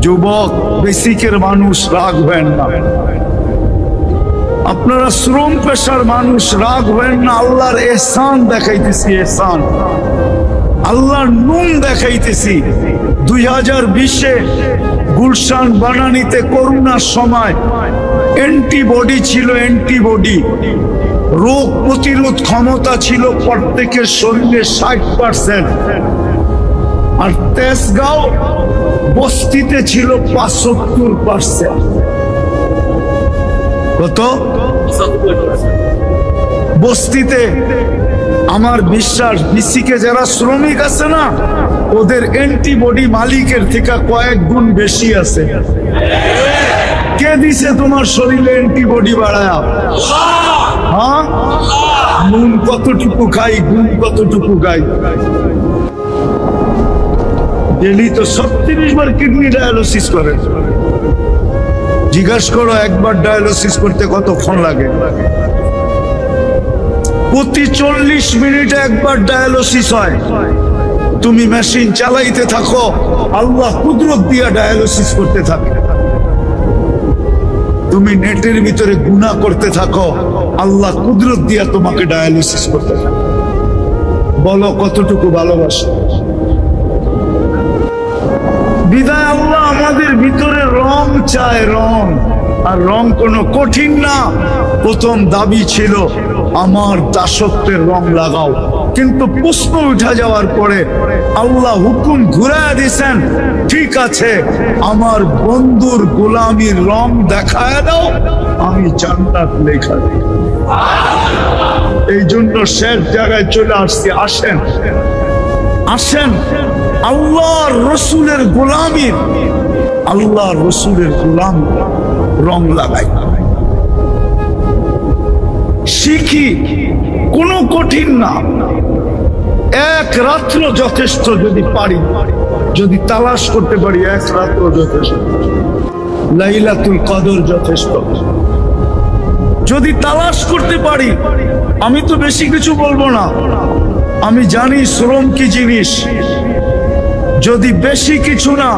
যুবক, বেসিকের মানুষ রাগ হবেন না, আপনারা শ্রম পেশার মানুষ রাগ হবেন না। আল্লাহর এহসান দেখাইতেছি, এহসান আল্লাহর নুন দেখাইতেছি। 2020-এ গুলশান বানানিতে করোনার সময় অ্যান্টিবডি ছিল, অ্যান্টিবডি রোগ প্রতিরোধ ক্ষমতা ছিল প্রত্যেকের শরীরে 60%। আর তেজগাঁও বস্তিতে ছিল 75%। কত? বস্তিতে। আমার বিশ্বাস বিসিকে যারা শ্রমিক আছে না, ওদের অ্যান্টিবডি মালিকের থেকে কয়েক গুণ বেশি আছে। কে দিছে তোমার শরীরে অ্যান্টিবডি বাড়ায়া? হ্যাঁ, নুন কতটুকু খাই, গুণ কতটুকু খাই। ডেলি তো 36 বার কিডনি ডায়ালিসিস করে। জিজ্ঞাসা করো একবার ডায়ালিসিস করতে কতক্ষণ লাগে? প্রতি 40 মিনিটে একবার ডায়ালিসিস হয়। তুমি মেশিন চালাইতে থাকো, আল্লাহ কুদরত দিয়া ডায়ালিসিস করতে থাকে। তুমি নেটের ভিতরে গুনাহ করতে থাকো, আল্লাহ কুদরত দিয়া তোমাকে ডায়ালিসিস করতে থাকে। বলো কতটুকু ভালোবাসো? বিদায় আল্লাহ আমাদের ভিতরে রং চায়, রং। আর রং কোনো কঠিন না। প্রথম দাবি ছিল আমার দাসত্বের রং লাগাও, কিন্তু প্রশ্ন উঠা যাওয়ার পরে আল্লাহ হুকুম ঘুরায় দিয়েছেন, ঠিক আছে আমার বন্ধুর গোলামির রং দেখায় দাও, আমি জান্নাত লেখা দিই। এই জন্য শেষ জায়গায় চলে আসছি। আসেন আসেন আল্লাহর রসুলের গোলামির, আল্লাহর রসুলের গোলাম রং লাগাই, শিখি। কোনো কঠিন না, এক রাত্র যথেষ্ট। যদি পারি, যদি তালাশ করতে পারি, এক রাত্র যথেষ্ট। লাইলাতুল কদর যথেষ্ট। যদি তালাশ করতে পারি, আমি তো বেশি কিছু বলবো না, আমি জানি শ্রম কি জিনিস। যদি বেশি কিছু না,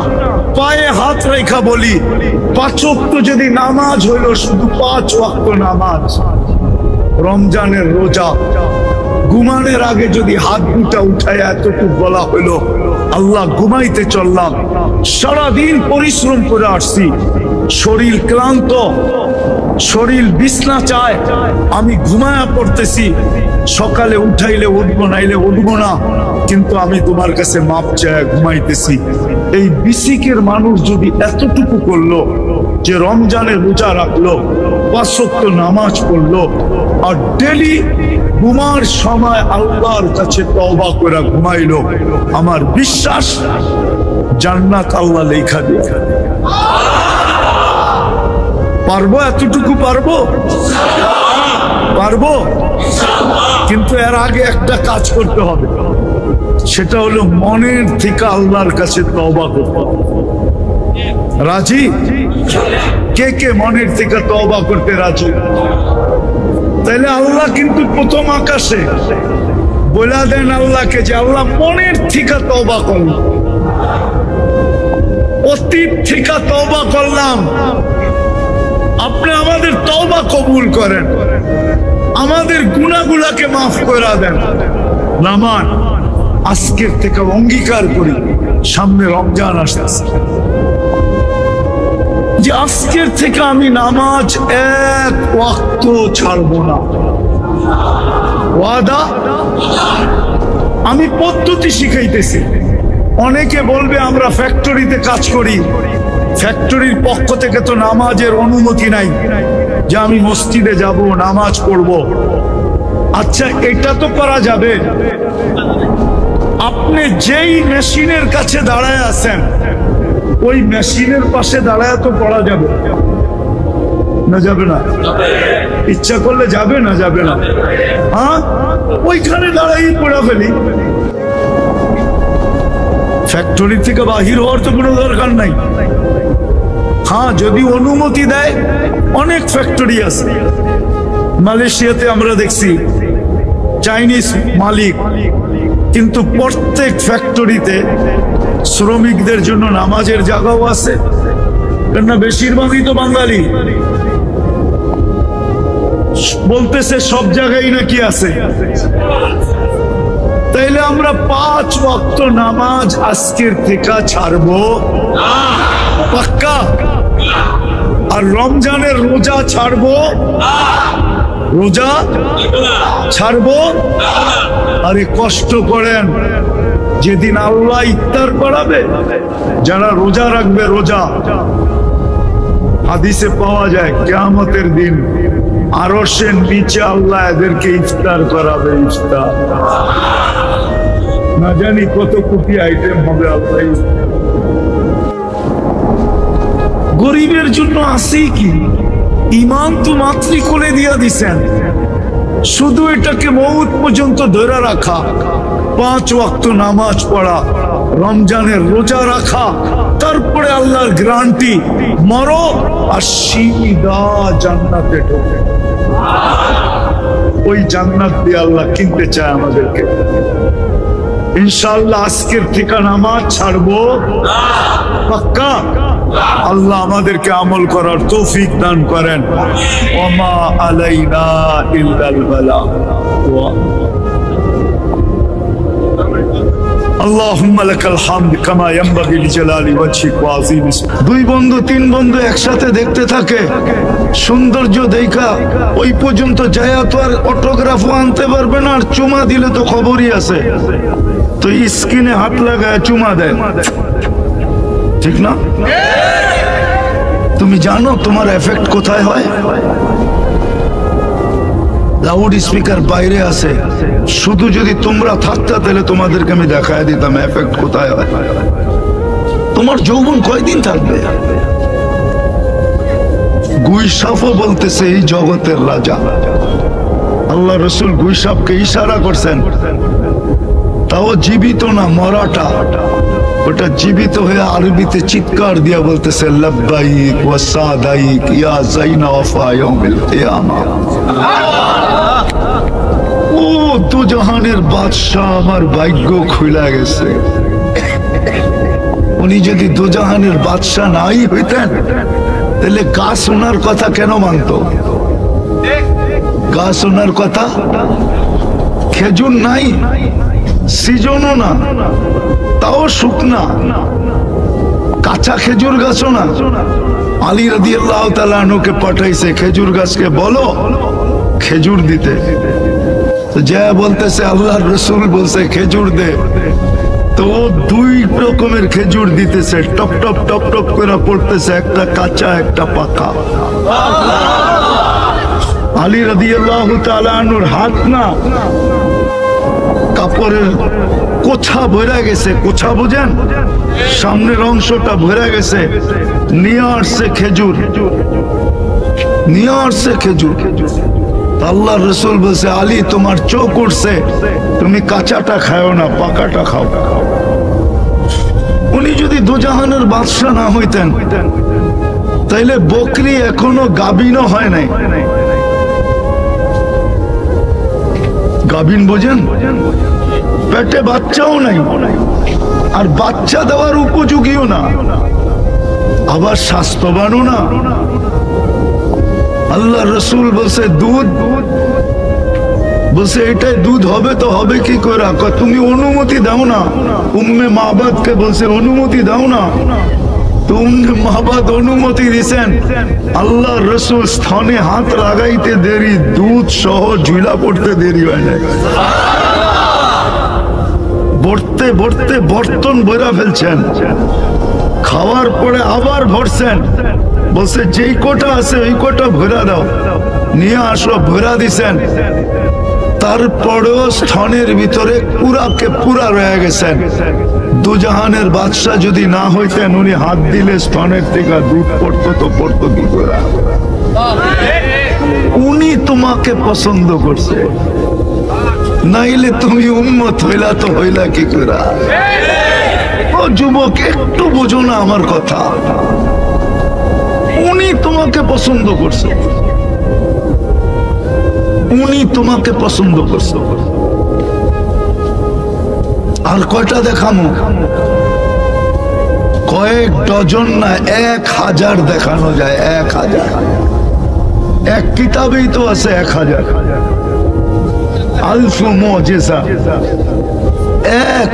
পায়ে হাত রেখা বলি, 5 ওয়াক্ত যদি নামাজ হইল, শুধু 5 ওয়াক্ত নামাজ, রমজানের রোজা, ঘুমানোর আগে যদি হাত দুটা উঠায় এতটুকু বলা হইলো, আল্লাহ ঘুমাইতে চললাম, সারাদিন পরিশ্রম করে আসছি, শরীর ক্লান্ত, শরীর বিছনা চায়, আমি ঘুমায়া পড়তেছি, সকালে উঠাইলে উঠবো, নাইলে উঠবো না, কিন্তু আমি তোমার কাছে মাপ চায় ঘুমাইতেছি। এই বিসিকের মানুষ যদি এতটুকু করলো যে রমজানের রোজা রাখলো, 5 ওয়াক্ত নামাজ পড়লো, আর ডেলি ঘুমার সময় আল্লাহর কাছে তওবা করে ঘুমাইলো, আমার বিশ্বাস জান্নাত আল্লাহ লেখা দিয়ে। পারবো? এতটুকু পারবো? পারবো, কিন্তু এর আগে একটা কাজ করতে হবে। সেটা হলো মনের থেকে আল্লাহর কাছে তওবা করতে। রাজি? কে কে মনের থেকে তওবা করতে রাজি? তাহলে আল্লাহ কিন্তু প্রথম আকাশে বলে দেন আল্লাহকে যে আল্লাহ মনের থেকে তওবা করলাম, অতীত থেকে তওবা করলাম, আপনি আমাদের তওবা কবুল করেন, আমাদের গুনাহগুলোকে মাফ করে দেন। নামান আজকের থেকে অঙ্গীকার করি, সামনে রমজান আসতেছে, যে আজকের থেকে আমি নামাজ এক ওয়াক্ত ছাড়বো না। ওয়াদা। আমি পদ্ধতি শিখাইতেছি। অনেকে বলবে আমরা ফ্যাক্টরিতে কাজ করি, ফ্যাক্টরির পক্ষ থেকে তো নামাজের অনুমতি নাই যে আমি মসজিদে যাব নামাজ পড়ব। আচ্ছা, এটা তো করা যাবে। আপনি যেই মেশিনের কাছে দাঁড়ায় আছেন ওই মেশিনের পাশে দাঁড়ায় তো পড়া যাবে না? যাবে না? ইচ্ছা করলে যাবে না? যাবে না? হ্যাঁ, ওইখানে দাঁড়াই পড়া ফেলি। ফ্যাক্টরি থেকে বাহির হওয়ার তো কোনো দরকার নাই। হ্যাঁ, যদি অনুমতি দেয়, অনেক ফ্যাক্টরি আছে। মালয়েশিয়াতে আমরা দেখছি চাইনিজ মালিক, কিন্তু প্রত্যেক ফ্যাক্টরিতে শ্রমিকদের জন্য নামাজের জায়গাও আছে। কেননা বেশিরভাগই তো বাঙালি, বলতেছে সব জায়গায় নাকি আছে। তাইলে আমরা 5 ওয়াক্ত নামাজ আজকের থেকে ছাড়বো পাক্কা? আর রমজানের রোজা ছাড়বো? রোজা ছাড়বো? আরে কষ্ট করেন, যেদিন আল্লাহ ইফতার করাবে যারা রোজা রাখবে, রোজা হাদিসে পাওয়া যায় কিয়ামতের দিন আরশের নিচে আল্লাহ এদেরকে ইফতার করাবে। ইফতার না জানি কত কোটি আইটেম হবে। আল্লাহ গরিবের জন্য আছে কি? ইমান তো মাতৃ কোলে দিয়া দিছেন, শুধু এটাকে মউত পর্যন্ত ধরে রাখা, 5 ওয়াক্ত নামাজ পড়া, রমজানের রোজা রাখা, তারপরে আল্লাহর গ্যারান্টি মরো আর সিধা জান্নাতে ঢোকে। ওই জান্নাত দিয়ে আল্লাহ কিনতে চায় আমাদেরকে। ইনশাআল্লাহ আজকের থেকে নামাজ ছাড়বো পাক্কা। আল্লাহ আমাদেরকে আমল করার তৌফিক দান করেন। ওমা আলাইনা ইল্লাল বালাগ। আল্লাহুম্মা লাকাল হামদ কামা ইয়ানবাগি লিজালালি ওয়াজহিক ওয়া আযীম ইসমিক। 2 বন্ধু 3 বন্ধু একসাথে দেখতে থাকে, সৌন্দর্য দেখা ওই পর্যন্ত যায় তো আর অটোগ্রাফও আনতে পারবে না, আর চুমা দিলে তো খবরই আছে, তো স্কিনে হাত লাগায় চুমা দেয়, ঠিক না? তুমি জানো তোমার এফেক্ট কোথায় হয়? লাউড স্পিকার বাইরে আছে, শুধু যদি তোমরা থাকতা তাহলে তোমাদেরকে আমি দেখায় দিতাম এফেক্ট কোথায় হয়। তোমার যৌবন কয়দিন থাকবে? গুইসাফও বলতেছে এই জগতের রাজা। আল্লাহ রসুল গুইসাফকে ইশারা করছেন, তাও জীবিত না, মরাটা। ওটা জীবিত হয়ে আরবিতে চিৎকার দিয়া বলতেছে লব্বাইক ওয়া সাদাইক ইয়া যাইনা ওয়াফা ইয়াউমিল কিয়ামা। ও দুজাহানের বাদশা, আমার ভাগ্য খুলে গেছে। উনি যদি দুজাহানের বাদশা নাই হইতেন তাহলে গাছ ওনার কথা কেন মানত? গাছ ওনার কথা, খেজুর নাই, সিজনও না, তাও শুকনা, কাঁচা খেজুর গাছও না। আলী রাদিয়াল্লাহু তাআলা আনহুকে পাঠাইছে খেজুর গাছকে বলো খেজুর দিতে, তো যা বলতেছে আল্লাহর রাসূল বলছে খেজুর দে, তো 2 রকমের খেজুর দিতেছে, টপ টপ টপ টপ করে পড়তেছে, একটা কাঁচা একটা পাকা। আলী রাদিয়াল্লাহু তাআলা আনহুর হাত না কাপড়ের কোছা ভরে গেছে, কোছা বুঝেন, সামনের অংশটা ভরে গেছে, নিয়ে আসছে খেজুর, নিয়ে আসছে খেজুর। আল্লাহ রসুল বলছে, আলী তোমার চোখ উঠছে, তুমি কাঁচাটা খাও না, পাকাটা খাও। উনি যদি দুজাহানের বাদশা না হইতেন তাইলে বকরি এখনো গাবিনও হয় নাই। গাবিন বোঝেন? পেটে বাচ্চাও নাই, আর বাচ্চা দেওয়ার উপযোগীও না, আবার স্বাস্থ্যবানও না। আল্লাহ রসুল বলছে দুধ, বলছে এটাই দুধ হবে তো হবে কি করে, তুমি অনুমতি দাও না। উম্মে মাবাদকে বলছে অনুমতি দাও না, তো উম্মে মাবাদ অনুমতি দিছেন। আল্লাহ রসুল স্থানে হাত লাগাইতে দেরি, দুধ সহ ঝুলা পড়তে দেরি হয় না। ভরতে ভরতে বর্তন ভরা ফেলছেন, খাওয়ার পরে আবার ভরছেন, বলছে যেই কোটা আছে ওই কোটা ভরা দাও, নিয়ে আসো, ভরা দিছেন। তারপরেও স্থনের ভিতরে পুরাকে পুরা রয়ে গেছেন। দুজাহানের বাদশা যদি না হইতেন, উনি হাত দিলে স্থনের থেকে দুধ পড়তো, তো পড়তো কি করে? উনি তোমাকে পছন্দ করছে, নাইলে তুমি উম্মত হইলা তো হইলা কি করে? ও যুবক, একটু বোঝো না আমার কথা। উনি তোমাকে পছন্দ করছে, উনি তোমাকে পছন্দ করছে। আর কয়টা দেখামো? কয়েক ডজন না, 1000 দেখানো যায়। 1000 এক কিতাবেই তো আছে 1000। আলফু মুজিজা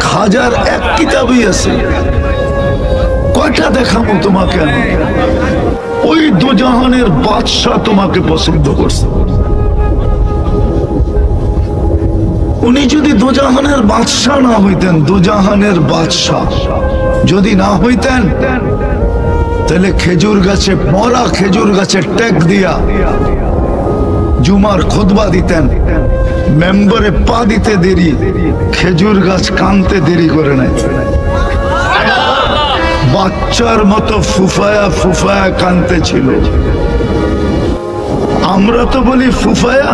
1000 এক কিতাবেই আছে। কয়টা দেখাবো তোমাকে আমি? ওই দুজাহানের বাদশা তোমাকে পছন্দ করছে। উনি যদি দুজাহানের বাদশা না হইতেন, দুজাহানের বাদশা যদি না হইতেন, তাহলে খেজুর গাছে, মরা খেজুর গাছে টেক দিয়া জুমার খুতবা দিতেন, মেম্বারে পা দিতে দেরি, খেজুর গাছ কানতে দেরি করে নাই। বাচ্চার মতো ফুফায়া ফুফায়া কানতে ছিল। আমরা তো বলি ফুফায়া,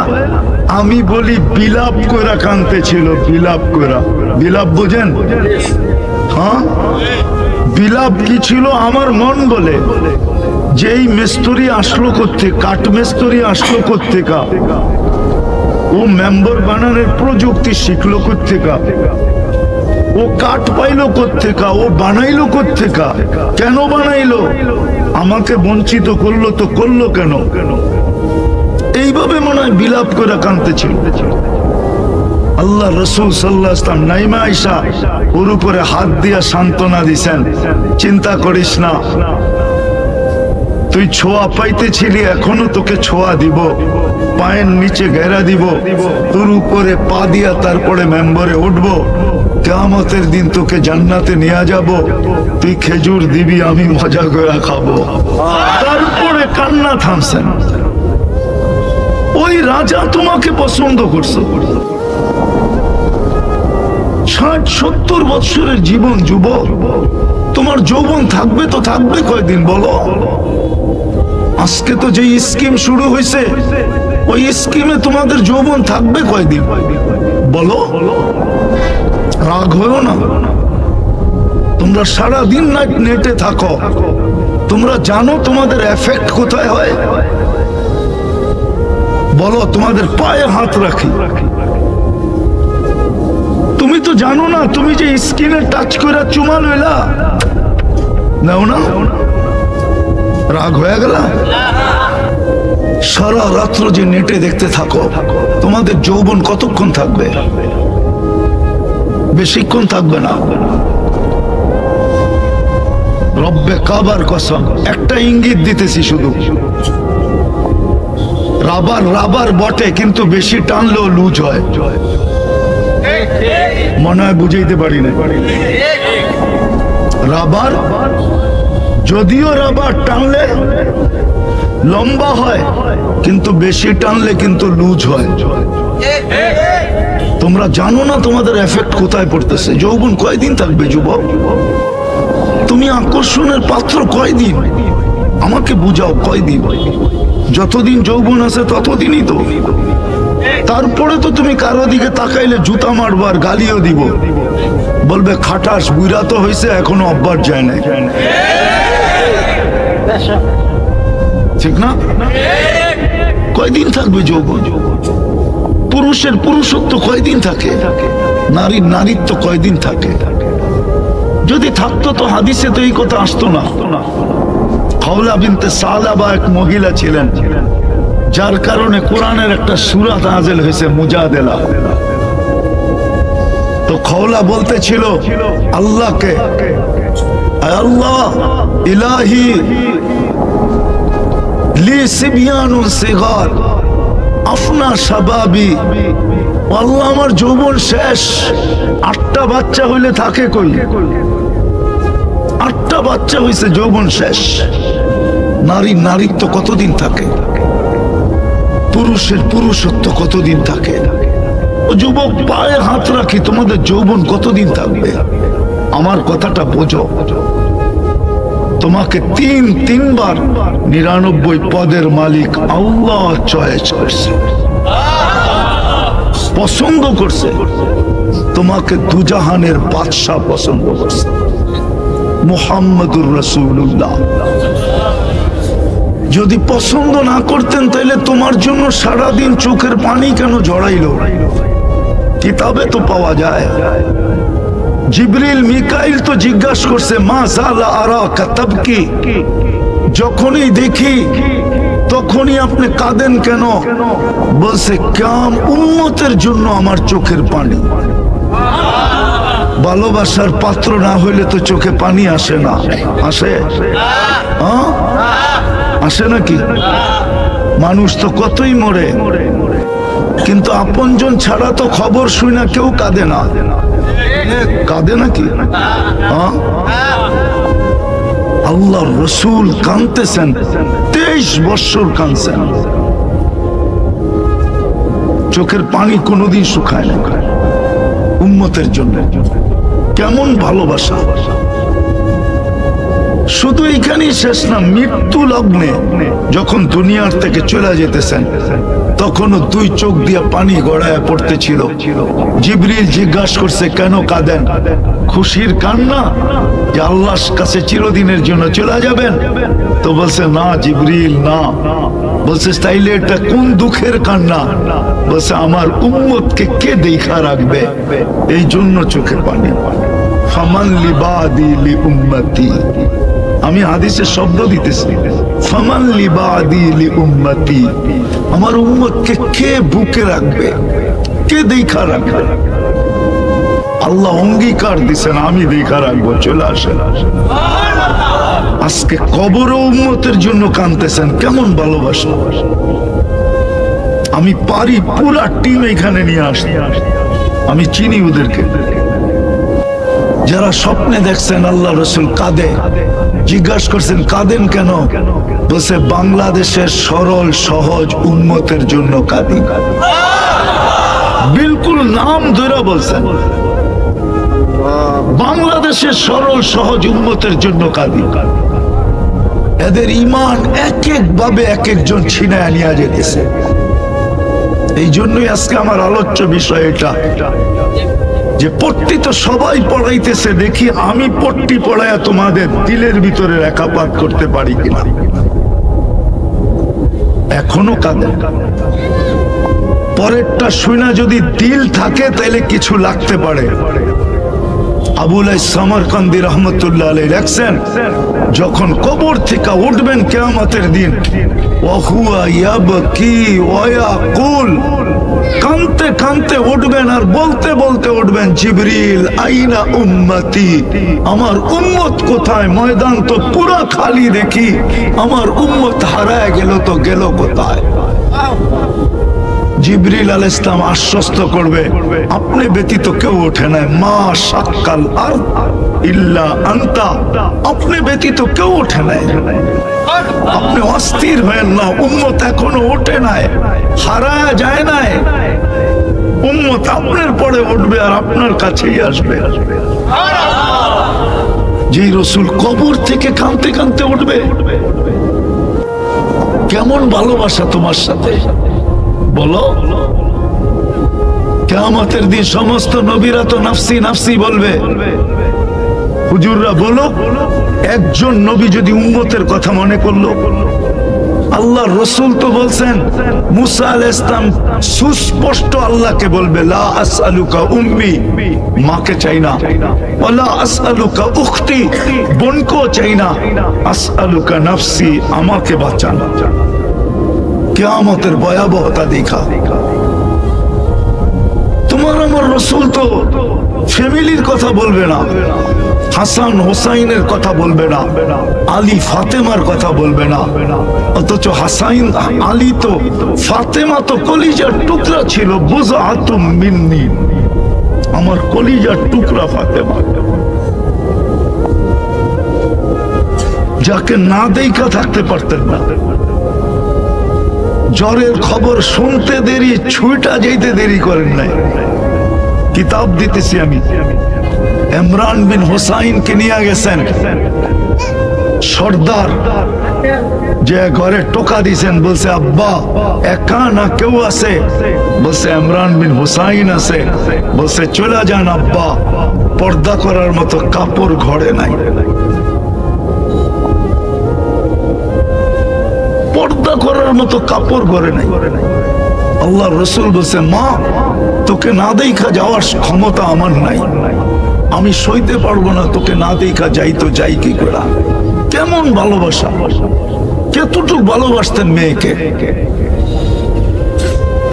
আমি বলি বিলাপ কইরা কানতে ছিল। বিলাপ কইরা, বিলাপ বোঝেন? হ্যাঁ, বিলাপ কি ছিল? আমার মন বলে যে এই মিস্ত্রি আসলো করতে, কাঠ মিস্ত্রি আসলো করতে, ও মেম্বার বানানোর প্রযুক্তি শিখলো কোত্থেকা, ও কাঠ পাইলো কোত্থেকা, ও বানাইলো কোত্থেকা, কেন বানাইলো, আমাকে বঞ্চিত করলো তো করলো কেন? এইভাবে মনে হয় বিলাপ করে কাঁদতে ছিল। আল্লাহ রসুল সাল্লাল্লাহু আলাইহি ওয়াসাল্লাম নাইমা আয়েশা ওর উপরে হাত দিয়া সান্ত্বনা দিছেন, চিন্তা করিস না, তুই ছোঁয়া পাইতেছিলি, এখনো তোকে ছোঁয়া দিব, পায়ের নিচে ঘেরা দিব, তোর উপরে পা দিয়া তারপরে মেম্বারে উঠবো, কিয়ামতের দিন তোকে জান্নাতে নিয়ে যাব, তুই খেজুর দিবি, আমি মজা করে খাবো। তারপরে কান্না থামছেন। ওই রাজা তোমাকে পছন্দ করছে। 60-70 বছরের জীবন, যুবক, তোমার যৌবন থাকবে তো থাকবে কয়দিন বলো? আজকে তো যে স্কিম শুরু হয়েছে, ওই স্কিমে তোমাদের যৌবন থাকবে কয়দিন বলো? রাগ হয়েও না। তোমরা সারাদিন নেটে থাকো, তোমরা জানো তোমাদের এফেক্ট কোথায় হয়? বলো, তোমাদের পায়ে হাত রাখি, তুমি তো জানো না, তুমি যে স্কিনে টাচ করে চুমা লইলা, নাও না, রাগ হয়ে গেল? সারা রাত্র যে নেটে দেখতে থাকো, তোমাদের যৌবন কতক্ষণ থাকবে? বেশিক্ষণ থাকবে না। রব্বে কাবার কসম, একটা ইঙ্গিত দিতেছি শুধু, রাবার রাবার বটে, কিন্তু বেশি টানলেও লুজ হয়। মনে হয় বুঝাইতে পারি না। রাবার যদিও রাবার টানলে লম্বা হয়, কিন্তু বেশি টানলে কিন্তু লুজ হয়। তোমরা জানো না তোমাদের এফেক্ট কোথায় পড়তেছে। যৌবন কয়দিন থাকবে যুবক? তুমি আকর্ষণের পাত্র কয়দিন? আমাকে বুঝাও কয়দিন? যতদিন যৌবন আছে ততদিনই তো। তারপরে তো তুমি কারো দিকে তাকাইলে জুতা মারবার, গালিও দিব, বলবে খাটাস, বুড়া তো হয়েছে এখনো অভ্যাস যায় না। ঠিক না? কয়দিন থাকবে যৌবন? পুরুষের পুরুষত্ব কয়দিন থাকে? নারীর নারীত্ব কয়দিন থাকে? যদি থাকতো তো হাদিসে তো এই কথা আসতো না। খাওলা বিনতে সালাবা এক মহিলা ছিলেন, যার কারণে কোরআনের একটা সূরা নাযিল হয়েছে, মুজাদেলা। তো খাওলা বলতেছিল আল্লাহকে, আল্লাহ ইলাহি লি সিবিয়ানুন সিগার আফনা শাবাবি, আল্লাহ আমার যৌবন শেষ, 8টা বাচ্চা হইলে থাকে কই? 8টা বাচ্চা হইছে, যৌবন শেষ। নারীর নারীত্ব কতদিন থাকে? পুরুষের পুরুষত্ব কতদিন থাকে? যুবক পায়ে হাত রাখি, তোমাদের যৌবন কতদিন থাকবে? আমার কথাটা বোঝো। তোমাকে তিনবার 99 পদের মালিক আল্লাহ চয়েস করছে, পছন্দ করছে। তোমাকে দুজাহানের বাদশাহ পছন্দ করছে, মুহাম্মদুর রাসূলুল্লাহ। যদি পছন্দ না করতেন তাহলে তোমার জন্য সারাদিন চোখের পানি কেন ঝরাইল? কিতাবে তো পাওয়া যায়। জিবরিল মিকাইল তো জিজ্ঞাসা করছে, মা জালা আরাকা তাবকি, যখনই দেখি তখনই আপনি কাঁদেন কেন? বলছে কাম উম্মতের জন্য আমার চোখের পানি। ভালোবাসার পাত্র না হইলে তো চোখে পানি আসে না। আসে? আসে নাকি? মানুষ তো কতই মরে, কিন্তু আপনজন ছাড়া তো খবর শুই না কেউ কাঁদে না। কাঁদে নাকি? আল্লাহর রাসূল কাঁদতেছেন, 23 বছর কাঁদছেন, চোখের পানি কোনোদিন শুকায় না উম্মতের জন্য। কেমন ভালোবাসা! শুধু এখানেই শেষ না, মৃত্যু লগ্নে যখন দুনিয়ার থেকে চলে যেতেছেন তখনও 2 চোখ দিয়ে পানি গড়ায় পড়তেছিল। জিবরিল জিজ্ঞাসা করছে, কেন কাঁদেন? খুশির কান্না যে আল্লাহর কাছে চিরদিনের জন্য চলে যাবেন? তো বলছে না জিবরিল, না। বলছে তাইলে এটা কোন দুঃখের কান্না? বলছে আমার উম্মতকে কে দেখা রাখবে, এই জন্য চোখে পানি। ফামান লিবাদি লি উম্মতি, আমি হাদিসের শব্দ দিতেছি, ফামান লিবাদি লি উম্মতি, আমার উম্মতকে কে বুকে রাখবে, কে দেখা রাখবে? আল্লাহ অঙ্গীকার দিছেন, আমি দেখা রাখবো, চলে আসেন। আজকে কবরও উম্মতের জন্য কাঁদতেছেন, কেমন ভালোবাসা! আমি পারি পুরা টিম এখানে নিয়ে আসতে, আমি চিনি ওদেরকে, যারা স্বপ্নে দেখছেন আল্লাহ রাসূল কাঁদে। জিজ্ঞাসা করছেন কাঁদেন কেন? বলছে বাংলাদেশের সরল সহজ উম্মতের জন্য কাঁদি। বিলকুল নাম ধরে বলছেন, বাংলাদেশের সরল সহজ উম্মতের জন্য কাঁদি। এদের ঈমান এক এক ভাবে এক একজন ছিনায় নিয়ে যেতেছে। এই জন্যই আজকে আমার আলোচ্য বিষয় এটা, যে পট্টি তো সবাই পড়াইতেছে, দেখি আমি পট্টি পড়াইয়া তোমাদের দিলের ভিতরে রেখাপাত করতে পারি কিনা। এখনো কাঁদে, পরেরটা শুনা যদি দিল থাকে তাহলে কিছু লাগতে পারে। আবুল সামরকান্দি রহমতুল্লাহ আলাইহি লেখছেন, যখন কবর থেকে উঠবেন কিয়ামতের দিন, ওয়াহুয়া ইয়াবকি ওয়া ইয়াকুল, কাঁদতে কাঁদতে উঠবেন আর বলতে বলতে উঠবেন, জিবরিল আইনা উম্মতি, আমার উম্মত কোথায়? ময়দান তো পুরা খালি, দেখি আমার উম্মত হারায় গেল, তো গেল কোথায়? জিবরিল আলাইহিস সালাম আশ্বস্ত করবে, আপনি ব্যতীত কেউ ওঠে না, মা শাক্কাল আরদ ইল্লা আনতা, আপনি ব্যতীত কেউ ওঠে নাই। আপনি অস্থির হয়েন না, উম্মত এখনো ওঠে নাই, হারায় যায় নাই। উম্মত আপনার পরে উঠবে আর আপনার কাছেই আসবে। যে রাসূল কবর থেকে কাঁদতে কাঁদতে উঠবে, কেমন ভালোবাসা তোমার সাথে বলো। কিয়ামতের দিন সমস্ত নবীরা তো নাফসি নাফসি বলবে। হুজুররা বলো, একজন নবী যদি উম্মতের কথা মনে করলো, আল্লাহ রসুল তো বলছেন, মুসা আলাইহিস সালাম সুস্পষ্ট আল্লাহকে বলবে, লা আসআলুকা উম্মি, মাকে চাই না, ওয়ালা আসআলুকা উখতি, বোনকেও চাই না, আসআলুকা নাফসি, আমাকে বাঁচান। কিয়ামতের ভয়াবহতা দেখা। তোমার আমার রসুল তো ফ্যামিলির কথা বলবে না, হাসান হোসাইনের কথা বলবে না, আলী ফাতেমার কথা বলবে না, অথচ হাসাইন আলী তো, ফাতেমা তো কলিজার টুকরা ছিল, বুযআতুম মিন্নি, আমার কলিজার টুকরা ফাতেমা, যাকে না দেখা থাকতে পারতেন না। জ্বরের খবর শুনতে দেরি, ছুঁটা যেতে দেরি করেন নাই। কিতাব দিতেছি আমি, ইমরান বিন হুসাইনকে নিয়ে গেছেন সর্দার, যে ঘরে টোকা দিয়েছেন, বলছে আব্বা একা না কেউ আছে? বলছে ইমরান বিন হুসাইন আছে। বলছে চলে যান আব্বা, পর্দা করার মতো কাপড় ঘরে নাই। পর্দা করার মতো কাপড় ঘরে নাই। আল্লাহ রসুল বলছে, মা তোকে না দেখা যাওয়ার ক্ষমতা আমার নাই, আমি সইতে পারবো না, তোকে না দেখা যাই তো যাই কি করে। কেমন ভালোবাসা, কতটুকু ভালোবাসতেন মেয়েকে।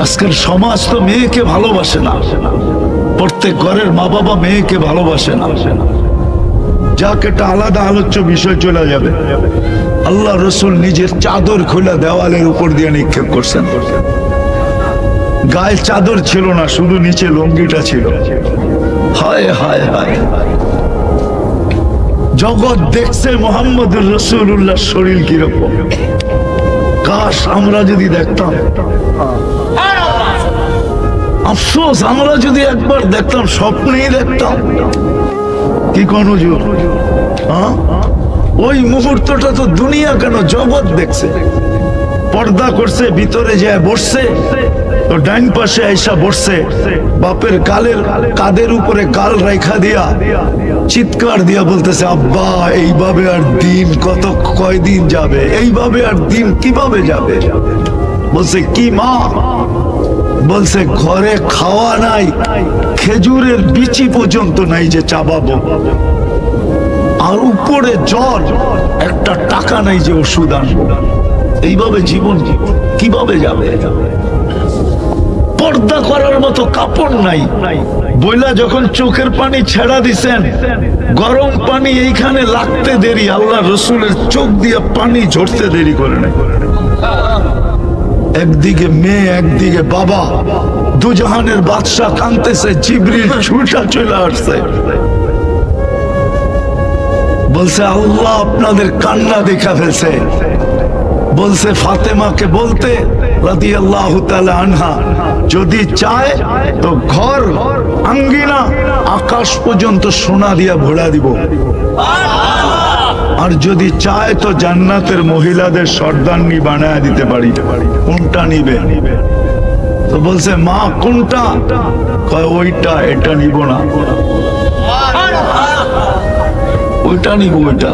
আজকের সমাজ তো মেয়েকে ভালোবাসে না, প্রত্যেক ঘরের মা বাবা মেয়েকে ভালোবাসে না। যাক, এটা আলাদা আলোচ্য বিষয়, চলে যাবে। আল্লাহ রসুল নিজের চাদর খোলা দেওয়ালের উপর দিয়ে নিক্ষেপ করছেন। গায়ে চাদর ছিল না, শুধু নিচে লুঙ্গিটা ছিল। হায় হায় হায়, জগৎ দেখছে মুহাম্মদুর রাসূলুল্লাহ শরীর কিরকম। কাশ আমরা যদি দেখতাম, আফসোস আমরা যদি একবার দেখতাম, স্বপ্নেই দেখতাম। কি কোন হুজুর, ওই মুহূর্তটা তো দুনিয়া কেন জগৎ দেখছে। পর্দা করছে, ভিতরে যায় বসছে, তো ডাইন পাশে আইসা বসছে, বাপের কাদের উপরে গাল রাইখা দিয়া চিৎকার দিয়া বলতেছে, আব্বা এইভাবে আর দিন কয়দিন যাবে, এইভাবে আর দিন কিভাবে যাবে। বলছে কি মা? বলছে ঘরে খাওয়া নাই, খেজুরের বিচি পর্যন্ত নাই যে চাবাবো, আর উপরে জ্বর, একটা টাকা নাই যে ওষুধ আনবো। এইভাবে জীবন কিভাবে যাবে? পর্দা করার মতো কাপড় নাই। বইলা যখন চোখের পানি ছেড়া দিছেন, গরম পানি এইখানে লাগতে দেরি, আল্লাহ রসুলের চোখ দিয়ে পানি ঝরতে দেরি করে নাই। একদিকে মেয়ে, একদিকে বাবা, দুজাহানের বাদশা কাঁদতেছে, জিবরিল ছুটা চলে আসছে, বলছে আল্লাহ আপনাদের কান্না দেখা ফেলছে। বলছে ফাতেমাকে বলতে রাদিয়াল্লাহু তাআলা আনহা, যদি চায় তো ঘর আঙ্গিনা আকাশ পর্যন্ত সোনা দিয়া ভরা দিব, আর যদি চায় তো জান্নাতের মহিলাদের সর্দারনি বানায় দিতে পারি। কোনটা নিবে? তো বলছে মা কোনটা? কয় ওইটা, এটা নিব না, ওইটা নিব, ওইটা।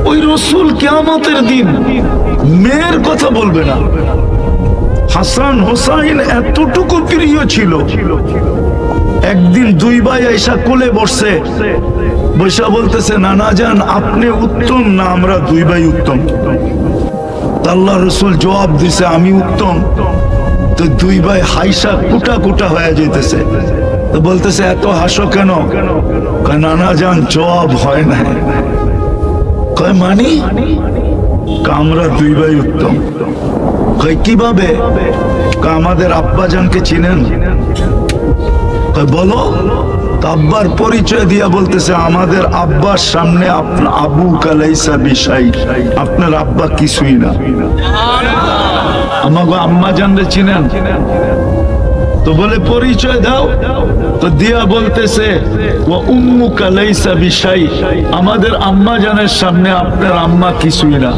ওই রসুল কিয়ামতের দিন মেয়ের কথা বলবে না। হাসান হোসাইন এতটুকু প্রিয় ছিল, একদিন দুই ভাই আইসা কোলে বসছে, বৈশা বলতেছে নানা জান আপনি উত্তম না আমরা দুই ভাই উত্তম? আল্লাহ রসুল জবাব দিছে আমি উত্তম। তো দুই ভাই হাইসা কুটা কুটা হয়ে যেতেছে। তো বলতেছে এত হাসো কেন? নানা জান জবাব হয় না। কয় মানি? আমরা দুই ভাই উত্তম। কয় কিভাবে? আমাদের আব্বা জানকে চিনেন? কয় বলো। আব্বার পরিচয় দিয়া বলতেছে আমাদের আব্বার সামনে আবু কালাইসা বিশাই, আপনার আব্বা কিছুই না। আমাকে আম্মা জানলে চিনেন? তো বলে পরিচয় দাও। তো দিয়া বলতেছে ও উম্মু কালাইসা বিশাই, আমাদের আম্মা জানের সামনে আপনার আম্মা কিছুই না।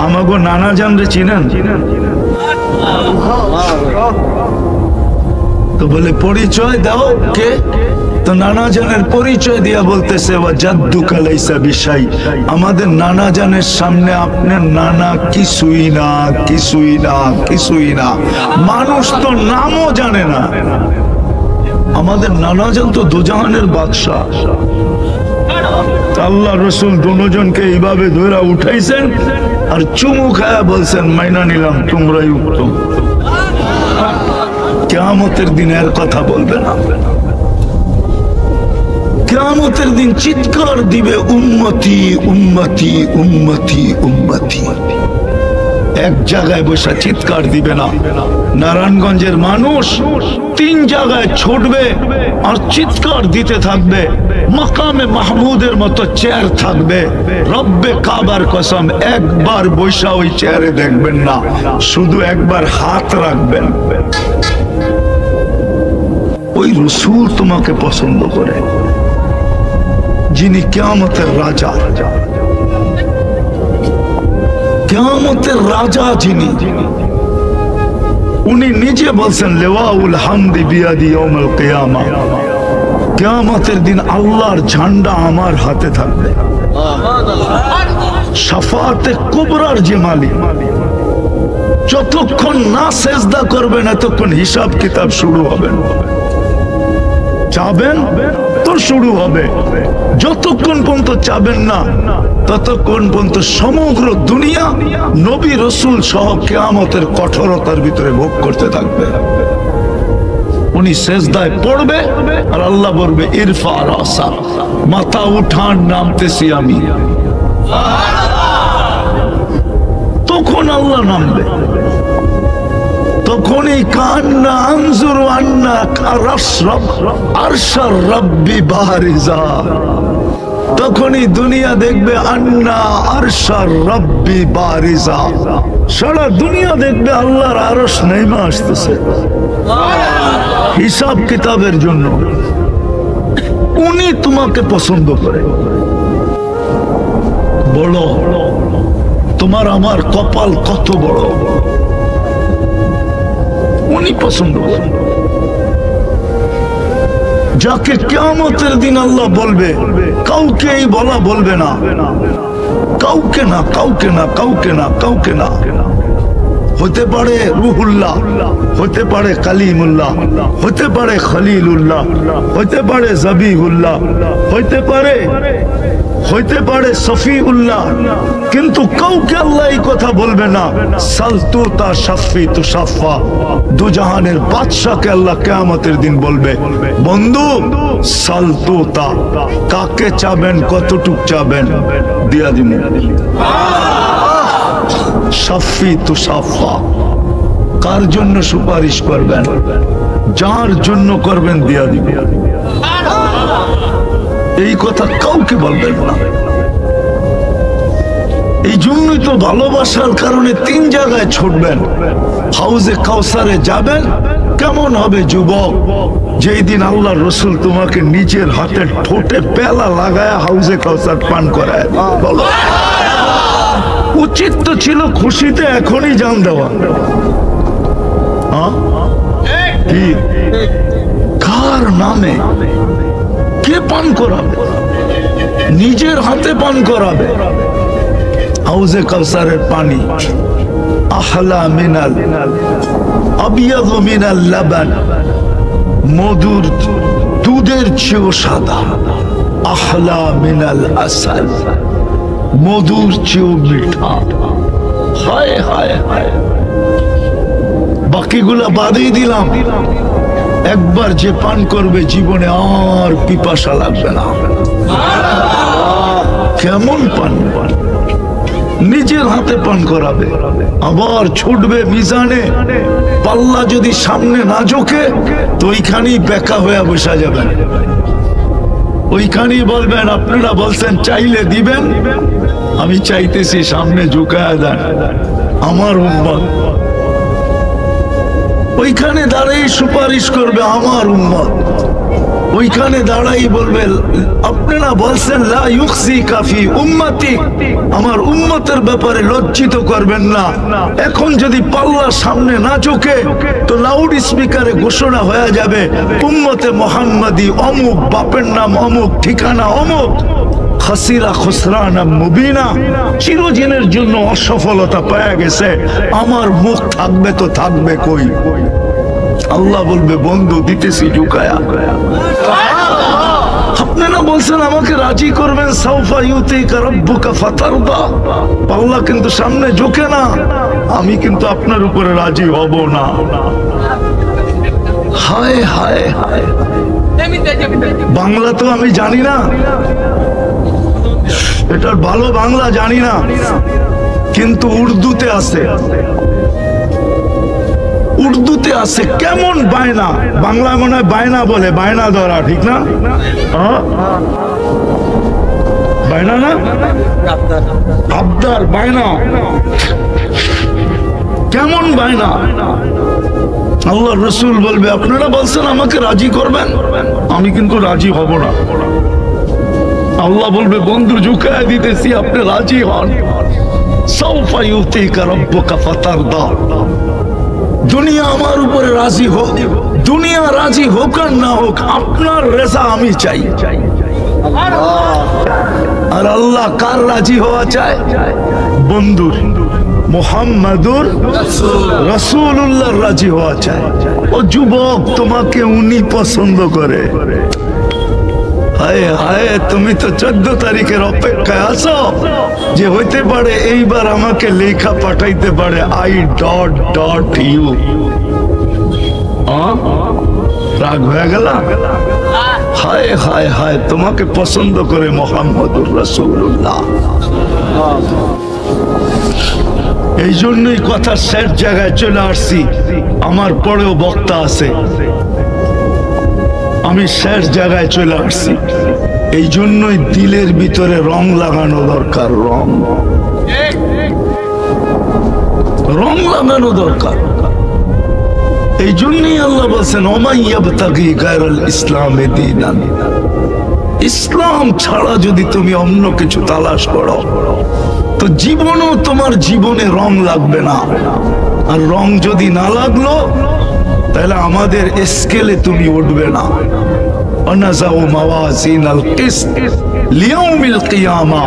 আমাগো নানা জানরে চিনেন? তো বলে পরিচয় দাও কে? তো নানা জানের পরিচয় দিয়া বলতেছে ওয়াজাদ্দুকা লাইসা বিশাই, আমাদের নানা জানের সামনে আপনার নানা কিছুই না, কিছুই না, কিছুই না। মানুষ তো নামও জানে না। আমাদের নানা জান তো দুজাহানের বাদশাহ। আল্লাহ রসুল দুজনকে এইভাবে ধরে উঠাইছেন আর চুমু খায়া বলছেন মাইনা নিলাম, তোমরাই উত্তম। কিয়ামতের দিন এর কথা বলবে না। কিয়ামতের দিন চিৎকার দিবে উম্মতি উম্মতি উম্মতি উম্মতি। এক জায়গায় বসে চিৎকার দিবে না। নারায়ণগঞ্জের মানুষ 3 জায়গায় ছুটবে আর চিৎকার দিতে থাকবে। মাকামে মাহমুদের মতো চেয়ার থাকবে। রব্বে কাবার কসম, একবার বৈশা ওই চেয়ারে দেখবেন না, শুধু একবার হাত রাখবেন। ওই রসূল তোমাকে পছন্দ করে, যিনি কিয়ামতের রাজা। কিয়ামতের রাজা যিনি, উনি নিজে বলছেন লিওয়াউল হামদি বিয়াদি ইয়াউমুল কিয়ামা, কিয়ামতের দিন আল্লাহর ঝান্ডা আমার হাতে থাকবে। শাফাআতে কুবরার যে মালিক, যতক্ষণ না সেজদা করবেন ততক্ষণ হিসাব কিতাব শুরু হবে। চাবেন তো শুরু হবে, যতক্ষণ পর্যন্ত চাবেন না ততক্ষণ পর্যন্ত সমগ্র দুনিয়া নবী রসুল সহ কিয়ামতের কঠোরতার ভিতরে ভোগ করতে থাকবে। উনি সেজদায় পড়বে আর আল্লাহ বলবে ইরফা রাসা, মাথা উঠান, নামতেছি আমি। তখন আল্লাহ নামবে। তখনই কান্না আনজুরু আন্না কারাশরাব আরশার রাব্বি বারিজা, তখনই দুনিয়া দেখবে আন্না আরশার রাব্বি বারিজা। সারা দুনিয়া দেখবে আল্লাহর আরশ নেমে আসতেছে হিসাব কিতাবের জন্য। উনি তোমাকে পছন্দ করে। বড় তোমার আমার কপাল কত বড়, উনি পছন্দ করেন। যাকে কিয়ামতের দিন আল্লাহ বলবে, কাউকে এই বলা বলবে না, কাউকে না, কাউকে না, কাউকে না, কাউকে না। হতে পারে রুহুল্লাহ, হতে পারে কালিমুল্লাহ, হতে পারে খলিলুল্লাহ, হতে পারে জবিহুল্লাহ, হতে পারে সফিউল্লাহ, কিন্তু কাউকে আল্লাহ এই কথা বলবে না সালতুতা শাফি তুশাফা। দুজাহানের বাদশাকে আল্লাহ কিয়ামতের দিন বলবে, বন্ধু সালতুতা, কাকে চাবেন, কতটুক চাবেন, দিয়া দিন। শাফি তুশাফা, কার জন্য সুপারিশ করবেন, যার জন্য করবেন দিয়া দিবে। এই কথা কাউকে বলবেন না। এই জন্যই তো ভালোবাসার কারণে 3 জায়গায় ছুটবেন। হাউজে কাউসারে যাবেন। কেমন হবে যুবক, যেই দিন আল্লাহ রসুল তোমাকে নিজের হাতে ঠোঁটে পেলা লাগায় হাউজে কাউসার পান করায়। বলো, উচিত তো ছিল খুশিতে এখনই জান দেওয়া। কি, কার নামে, কে পান করাবে? নিজের হাতে পান করাবে। হাউজে কাউসারের পানি আহলা মিনাল আবিয়াদ মিনাল লাবান, মধুর দুধের চেয়েও সাদা। আহলা মিনাল আসাল, মধুর চেয়েও মিঠা। হায় হায় হায়, বাকিগুলা বাদেই দিলাম। একবার যে পান করবে জীবনে আর পিপাসা লাগবে না। কেমন পান, নিজের হাতে পান করাবে। আবার ছুটবে মিজানে, পাল্লা যদি সামনে না ঝোঁকে তো ওইখানেই বেকা হয়ে বসা যাবেন। ওইখানেই বলবেন, আপনারা বলছেন চাইলে দিবেন, আমি চাইতেছি সামনে ঝুঁকায় দেন, আমার উম্মত। ওইখানে দাঁড়িয়ে সুপারিশ করবে, আমার উম্মত। ওইখানে দাঁড়াই বলবে, আপনারা বলছেন লা ইউখজিকা ফি উম্মতিক, আমার উম্মতের ব্যাপারে লজ্জিত করবেন না। এখন যদি পাল্লা সামনে না ঝুঁকে তো লাউড স্পিকারে ঘোষণা হয়ে যাবে উম্মতে মুহাম্মাদি অমুক, বাপের নাম অমুক, ঠিকানা অমুক, খাসিরা খুসরানা মুবিনা, চিরদিনের জন্য অসফলতা পেয়ে গেছে। আমার মুখ থাকবে তো থাকবে কই? আল্লাহ বলবে বন্ধু দিতেছি ঝুঁকায়া। আপনারা বলছেন আমাকে রাজি করবেন, সাউফা ইউতিকা রাব্বুকা ফাতারদা, আল্লাহ কিন্তু সামনে ঝুঁকে না, আমি কিন্তু আপনার উপরে রাজি হব না। হায় হায় হায়, বাংলা তো আমি জানি না, এটার ভালো বাংলা জানি না, কিন্তু উর্দুতে আছে, উর্দুতে আছে। কেমন বায়না, বাংলা মনে হয় বায়না বলে, বায়না ধরা, ঠিক না? বায়না না, আবদার, বায়না। কেমন বায়না? আল্লাহ রসুল বলবে আপনারা বলছেন আমাকে রাজি করবেন, আমি কিন্তু রাজি হব না। আল্লাহ বলবে বন্ধু ঝুঁকায় দিতেছি, আপনি রাজি হন। সাউফা ইউতিকা রাব্বুকা ফাতারদা, দুনিয়া আমার উপরে রাজি হোক, দুনিয়া রাজি হোক আর না হোক, আপনার রেজা আমি চাই। আর আল্লাহ কার রাজি হওয়া চায়? বন্ধুর, মুহাম্মাদুর রাসূলুল্লাহর রাজি হওয়া চায়। ও যুবক, তোমাকে উনি পছন্দ করে। হায় হায়, তুমি তো 14 তারিখের অপেক্ষায় আছো যে হইতে পারে এইবার আমাকে লেখা পাঠাইতে পারে I.U। রাগ হয়ে গেল? হায় হায় হায়, তোমাকে পছন্দ করে মুহাম্মাদুর রাসূলুল্লাহ। এই জন্যই কথা শেষ জায়গায় চলে আসছি। আমার পরেও বক্তা আছে, আমি শেষ জায়গায় চলে আসছি। এই জন্যই দিলের ভিতরে রং লাগানো দরকার, রং রং লাগানো দরকার। এই জন্যই আল্লাহ বলছেন ওমাই ইয়াবতাগি গায়রাল ইসলামে দীনান, ইসলাম ছাড়া যদি তুমি অন্য কিছু তালাশ করো তো জীবনও তোমার জীবনে রং লাগবে না। আর রং যদি না লাগলো তাহলে আমাদের স্কেলে তুমি উঠবে না। অনাজাউ মাওয়াজিনাল কিসত লিয়াউমিল কিয়ামা,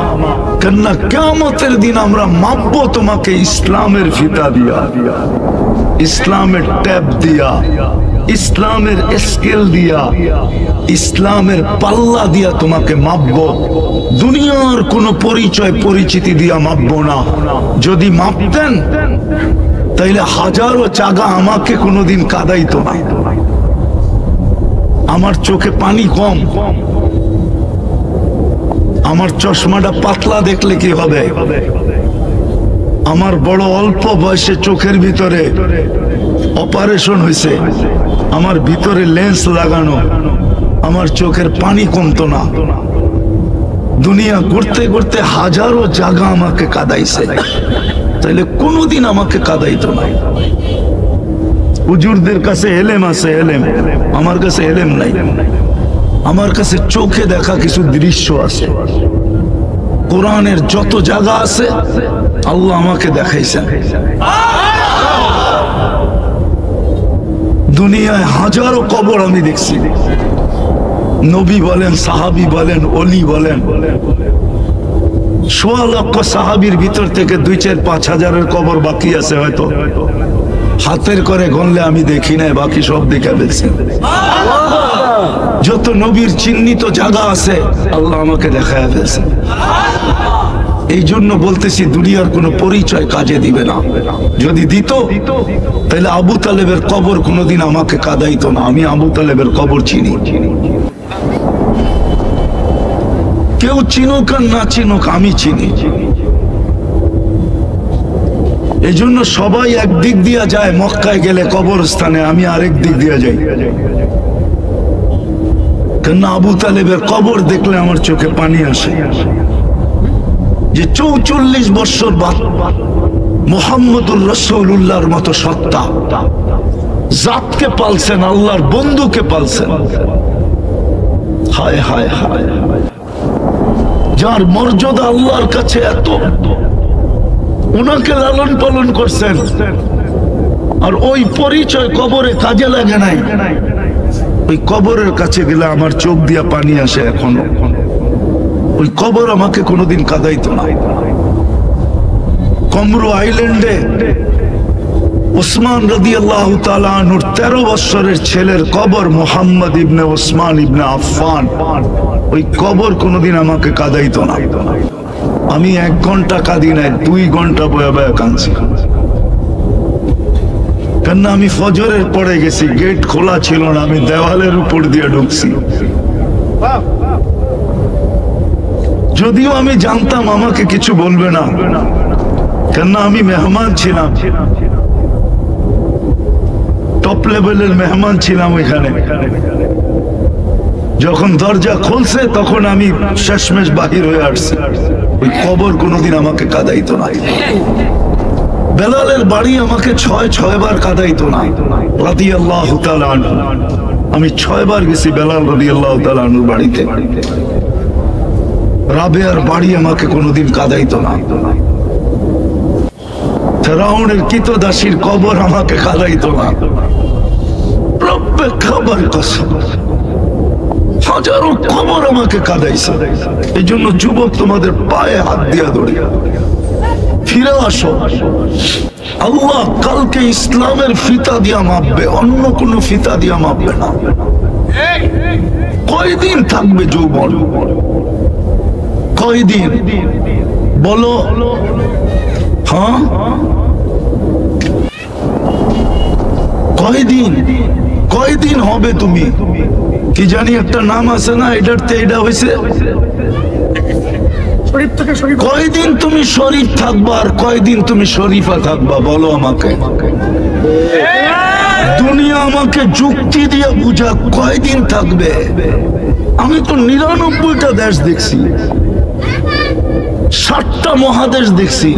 কেননা কিয়ামতের দিন আমরা মাপবো তোমাকে ইসলামের ফিতা দিয়া, ইসলামের ট্যাব দিয়া, ইসলামের স্কেল দিয়া, ইসলামের পাল্লা দিয়া তোমাকে মাপবো। দুনিয়ার কোন পরিচয় পরিচিতি দিয়া মাপবো না। যদি মাপতেন তাইলে হাজারো জায়গা আমাকে কোনোদিন কাঁদাইতো না। আমার চোখে পানি কম, আমার চশমাটা পাতলা দেখলে কি হবে? আমার বড় অল্প বয়সে চোখের ভিতরে অপারেশন হয়েছে, আমার ভিতরে লেন্স লাগানো, আমার চোখের পানি কমতো না। দুনিয়া ঘুরতে ঘুরতে হাজারো জায়গা আমাকে কাঁদাইছে, তাইলে কোনোদিন আমাকে কাঁদাইতো না। হুজুরদের কাছে এলেম আছে, এলেম, আমার কাছে এলেম নাই। আমার কাছে চোখে দেখা কিছু দৃশ্য আছে। কোরআনের যত জায়গা আছে আল্লাহ আমাকে দেখাইছেন। দুনিয়ায় হাজারো কবর আমি দেখছি, নবী বলেন, সাহাবী বলেন, ওলি বলেন। ১৬ লক্ষ সাহাবীর ভিতর থেকে ২-৪-৫ হাজারের কবর বাকি আছে, হয়তো হাতের করে গণলে আমি দেখি নাই, বাকি সব দেখে ফেলছি। যত নবীর চিহ্নিত জায়গা আছে আল্লাহ আমাকে দেখায় ফেলছে। এই জন্য বলতেছি দুনিয়ার কোনো পরিচয় কাজে দিবে না। যদি দিত তাহলে আবু তালেবের কবর কোনোদিন আমাকে কাঁদাইতো না। আমি আবু তালেবের কবর চিনি। কেউ চিনুক আর না চিনুক আমি চিনি। এই জন্য সবাই একদিক দিয়া যায় মক্কায় গেলে কবরস্থানে, আমি আরেক দিক দিয়া যাই। কেন আবু তালেবের কবর দেখলে আমার চোখে পানি আসে। যে ৪৪ বছর বাদ মুহাম্মদুর রাসূলুল্লাহর মতো সত্তা জাতকে পালছেন, আল্লাহর বন্ধুকে পালছেন। হায় হায় হায়, যার মর্যাদা আল্লাহর কাছে এত, ওনাকে লালন পালন করছেন, আর ওই পরিচয় কবরে কাজে লাগে নাই। ওই কবরের কাছে গেলে আমার চোখ দিয়া পানি আসে এখনো। ওই কবর আমাকে কোনোদিন কাঁদাইতো না। কমরু আইল্যান্ডে উসমান রাদিয়াল্লাহু তাআলা আনহুর 13 বছরের ছেলের কবর, মুহাম্মদ ইবনে উসমান ইবনে আফফান। ওই কবর কোনোদিন আমাকে কাঁদাইতো না। আমি 1 ঘন্টা কাঁদি নাই, 2 ঘন্টা বয়া বয়া কাঁদছি। কেন আমি ফজরের পরে গেছি, গেট খোলা ছিল না, আমি দেওয়ালের উপর দিয়ে ঢুকছি। যদিও আমি জানতাম আমাকে কিছু বলবে না, কেন আমি মেহমান ছিলাম, টপ লেভেলের মেহমান ছিলাম ওইখানে। যখন দরজা খুলছে তখন আমি শেষমেশ বাহির হয়ে আসছি। ওই কবর কোনোদিন আমাকে কাঁদাইতো না। বেলালের বাড়ি আমাকে 6 বার কাঁদাইতো না রাদিয়াল্লাহু তাআলা আনহু। আমি 6 বার গেছি বেলাল রাদিয়াল্লাহু তাআলা আনহুর বাড়িতে। রাবেয়ার বাড়ি আমাকে কোনোদিন কাঁদাইতো না। ফেরাউনের কৃতদাসীর কবর আমাকে কাঁদাইতো না। রব্বে খাবার কসম, হাজারো কবর আমাকে কাঁদাইছে। এই জন্য যুবক, তোমাদের পায়ে হাত দিয়া ধরি, ফিরে আসো। আল্লাহ কালকে ইসলামের ফিতা দিয়া মাপবে, অন্য কোন ফিতা দিয়া মাপবে না। কয়দিন থাকবে যৌবন? কয়দিন বলো? হ্যাঁ, কয়দিন? কয়দিন হবে? তুমি কি জানি একটা নাম আছে না, এটার তে এটা হয়েছে। কয়দিন তুমি শরীফ থাকবা আর কয়দিন তুমি শরীফা থাকবা? বলো আমাকে। দুনিয়া আমাকে যুক্তি দিয়ে বুঝা, কয়দিন থাকবে? আমি তো 99টা দেশ দেখছি, 7টা মহাদেশ দেখছি।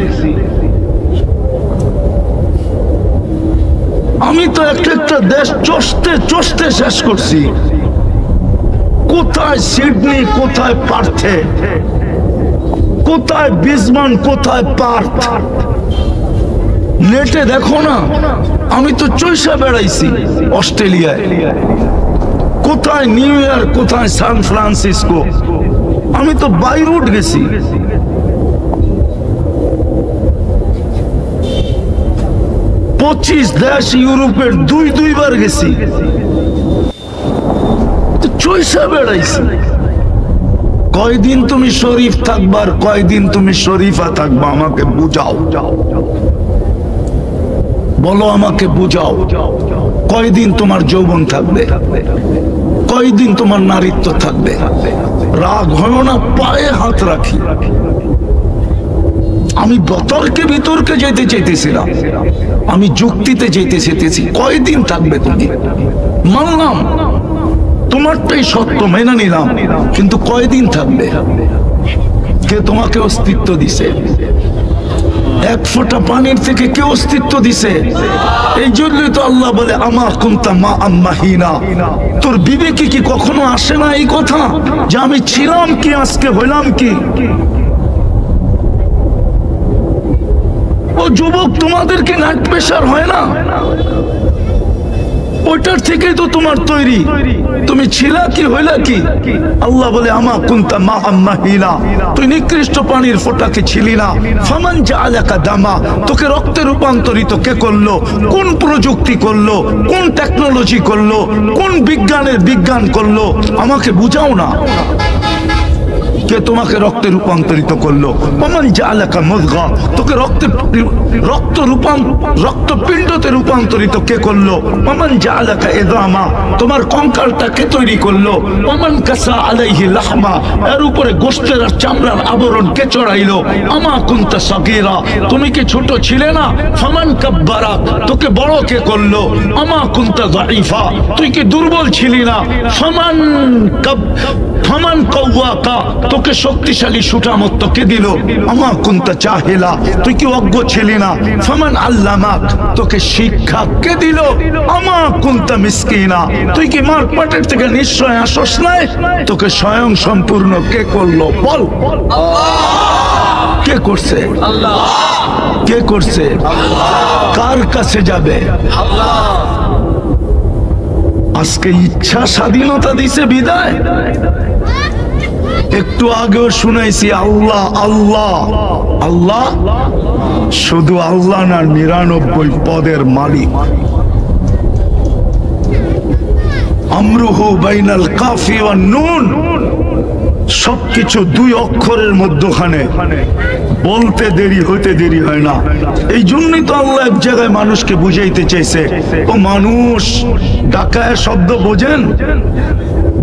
আমি তো একটা দেশ চষতে চষতে শেষ করছি। কোথায় সিডনি, কোথায় পার্থে, কোথায় বিসমান, কোথায় পার্থ, নেটে দেখো না। আমি তো চৈশা বেড়াইছি অস্ট্রেলিয়ায়, কোথায় নিউ ইয়র্ক, কোথায় সান ফ্রান্সিসকো। আমি তো বাইরুট গেছি। পঁচিশ দেশ ইউরোপের 2 বার গেছি, চৈশা বেড়াইছি। কয়দিন তুমি শরীফ থাকবার, কয়দিন তুমি শরীফা থাকবা? আমাকে বুঝাও, বলো আমাকে বুঝাও। কয়দিন তোমার যৌবন থাকবে? কয়দিন তোমার নারীত্ব থাকবে? রাগ হয় না, পায়ে হাত রাখি। আমি বিতর্কে যেতে চাইতেছিলাম, আমি যুক্তিতে যেতে চেয়েছি। কয়দিন থাকবে তুমি? মানলাম তোমারটাই সত্য, মেনে নিলাম, কিন্তু কয়দিন থাকবে? কে তোমাকে অস্তিত্ব দিছে? 1 ফোঁটা পানির থেকে কে অস্তিত্ব দিছে? এই জন্যই তো আল্লাহ বলে, আমা কুনতা মা আম্মাহিনা। তোর বিবেকে কি কখনো আসে না এই কথা যে আমি ছিলাম কি, আজকে হইলাম কি? ও যুবক, তোমাদের কি নাক প্রেশার হয় না? ওইটার থেকে তো তোমার তৈরি। তুমি ছিলা কি, হইলা কি? আল্লাহ বলে, আমা কুনতা মা আম্মাহিনা, তুই নিকৃষ্ট পানির ফোঁটাকে ছিলি না। ফামান জাআলাকা দামা, তোকে রক্তে রূপান্তরিত কে করলো? কোন প্রযুক্তি করলো? কোন টেকনোলজি করলো? কোন বিজ্ঞান করলো? আমাকে বুঝাও না। কে তোমাকে রক্তে রূপান্তরিত করলো? ওমান জাআলাকা মুযগা, তোকে রক্তপিণ্ডতে রূপান্তরিত কে করলো? ওমান জাআলাকা ইযামা, তোমার কঙ্কালটা কে তৈরি করলো? ওমান কাসা আলাইহি লাহমা, এর উপরে গোশতের আর চামড়ার আবরণ কে চড়াইলো? আমা কুনতা সাগীরা, তুমি কি ছোট ছিলে না? ফামান কাব্বারা, তোকে বড় কে করলো? আমা কুনতা যায়ীফা, তুই কি দুর্বল ছিলি না? ফামান ফামান কাওয়াকা, তোকে শক্তিশালী সুঠামত কে দিল? আমা কুনতা জাহিলা, তুই কি অজ্ঞ ছিলি না? ফামান আল্লামাক, তোকে শিক্ষা কে দিল? আমা কুনতা মিসকিনা, তুই কি মার পেটের থেকে নিশ্চয় আসস নাই? তোকে স্বয়ং সম্পূর্ণ কে করলো বল? কে করছে? কে করছে? কার কাছে যাবে? আজকে ইচ্ছা স্বাধীনতা দিছে বিদায়। একটু আগেও শুনাইছি আল্লাহ আল্লাহ আল্লাহ, শুধু আল্লাহ না, 99 পদের মালিক। আমরুহু বাইনাল কাফি ওয়ান নুন, সবকিছু 2 অক্ষরের মধ্যখানে, বলতে দেরি হইতে দেরি হয় না। এই জন্যই তো আল্লাহ এক জায়গায় মানুষকে বুঝাইতে চাইছে, ও মানুষ, ডাকায় শব্দ বোঝেন?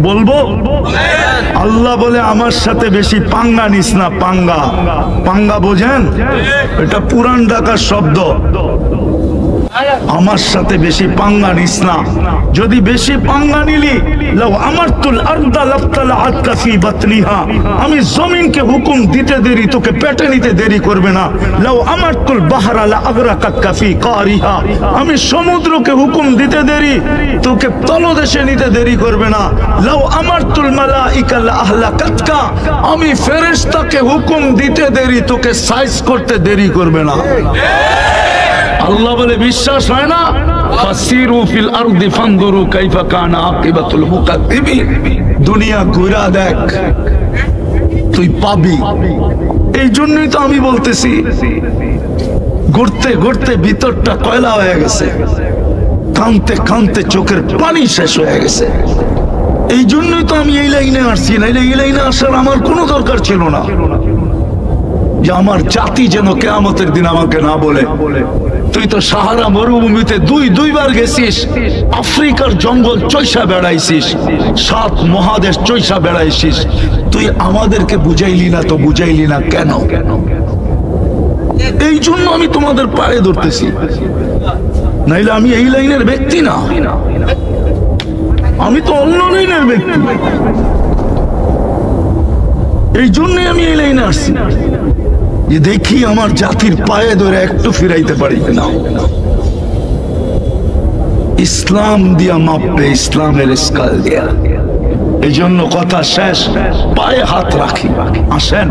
বলবো? আল্লাহ বলে আমার সাথে বেশি পাঙ্গা নিস না। পাঙ্গা, পাঙ্গা বোঝেন? এটা পুরান ঢাকার শব্দ। আমার সাথে বেশি পাঙ্গা নিস না। যদি বেশি পাঙ্গা নিলি, লাউ আমারতুল আরদা লাফতালাআতকা ফি বাতনিহা, আমি জমিনকে হুকুম দিতে দেরি, তোকে পেটে নিতে দেরি করবে না। লাউ আমারতুল বাহরা লাআগরাকাতকা ফি কারিহা, আমি সমুদ্রকে হুকুম দিতে দেরি, তোকে তলদেশে নিতে দেরি করবে না। লাউ আমারতুল মালাইকা লাআহলাকাতকা, আমি ফেরেশতাকে হুকুম দিতে দেরি, তোকে সাইজ করতে দেরি করবে না। আল্লাহ বলে বিশ্বাস হয় না? ফাসিরু ফিল আরদি ফানজুরু কাইফা কানা আকিবাতুল মুকাদ্দিবিন, দুনিয়া ঘুরা দেখ, তুই পাবি। এই জন্যই তো আমি বলতেছি, ঘুরতে ঘুরতে ভিতরটা কয়লা হয়ে গেছে, কাঁদতে কাঁদতে চোখের পানি শেষ হয়ে গেছে। এই জন্যই তো আমি এই লাইনে আসছি, নাইলে এই লাইনে আসার আমার কোনো দরকার ছিল না। যে আমার জাতি যেন কিয়ামতের দিন আমাকে না বলে, তুই তো সাহারা মরুভূমিতে দুইবার গেছিস, আফ্রিকার জঙ্গল চৈষা বেড়াইছিস, 7 মহাদেশ চৈষা বেড়াইছিস, তুই আমাদেরকে বুঝাইলি না তো বুঝাইলি না কেন? এই জন্য আমি তোমাদের পায়ে ধরতেছি, নাইলে আমি এই লাইনের ব্যক্তি না, আমি তো অন্য লাইনের ব্যক্তি। এই জন্যই আমি এই লাইনে আসছি, যে দেখি আমার জাতির পায়ে ধরে একটু ফিরাইতে পারি না। ইসলাম দিয়া মাপবে, ইসলামের স্কাল দিয়া। এই জন্য কথা শেষ, পায়ে হাত রাখি। আসেন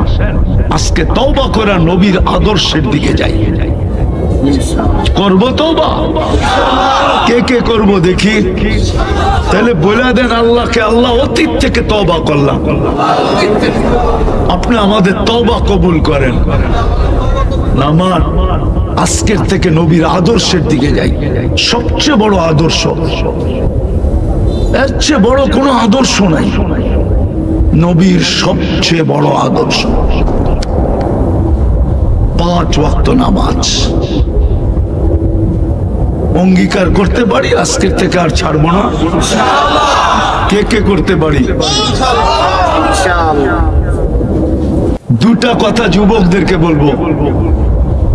আজকে তওবা করে নবীর আদর্শের দিকে যাই। করবো তওবা? কে কে করবো দেখি? তাহলে বলে দেন আল্লাহকে, আল্লাহ অতীত থেকে তওবা করলাম, আপনি আমাদের তওবা কবুল করেন। নামান আজকের থেকে নবীর আদর্শের দিকে যাই। সবচেয়ে বড় আদর্শ, এর চেয়ে বড় কোনো আদর্শ নাই। নবীর সবচেয়ে বড় আদর্শ 5 ওয়াক্ত নামাজ। অঙ্গীকার করতে পারি আজকের থেকে আর ছাড়বো না। কে কে করতে পারি? দুটা কথা যুবকদেরকে বলবো,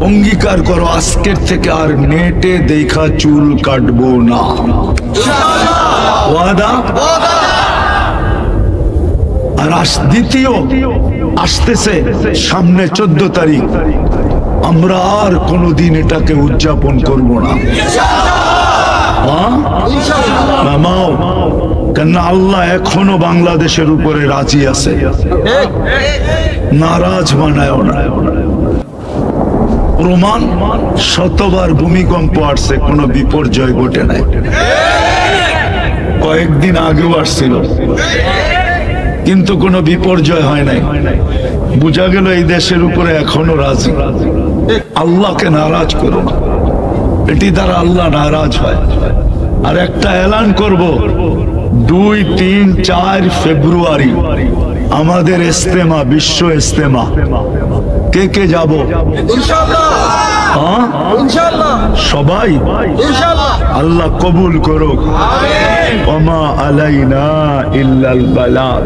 অঙ্গীকার করো আজকের থেকে আর নেটে দেখা চুল কাটবো না। ওয়াদা? আর দ্বিতীয় আসতেছে সামনে 14 তারিখ, আমরা আর কোনদিন এটাকে উদযাপন করব না। নামাও, কেন আল্লাহ এখনো বাংলাদেশের উপরে রাজি আছে, নারাজ বানায় না। প্রমাণ, শতবার ভূমিকম্প আসছে, কোনো বিপর্যয় ঘটে নাই। কয়েকদিন আগেও আসছিল, কিন্তু কোনো বিপর্যয় হয় নাই। বুঝা গেল এই দেশের উপরে এখনো রাজি। আল্লাহকে নারাজ করো না, এটি দ্বারা আল্লাহ নারাজ হয়। আর একটা এলান করব, 2, 3, 4 ফেব্রুয়ারি আমাদের ইস্তেমা, বিশ্ব ইস্তেমা। কে কে যাব? সবাই? আল্লাহ কবুল করুক। ওমা আলাইনা ইল্লাল বালাগ।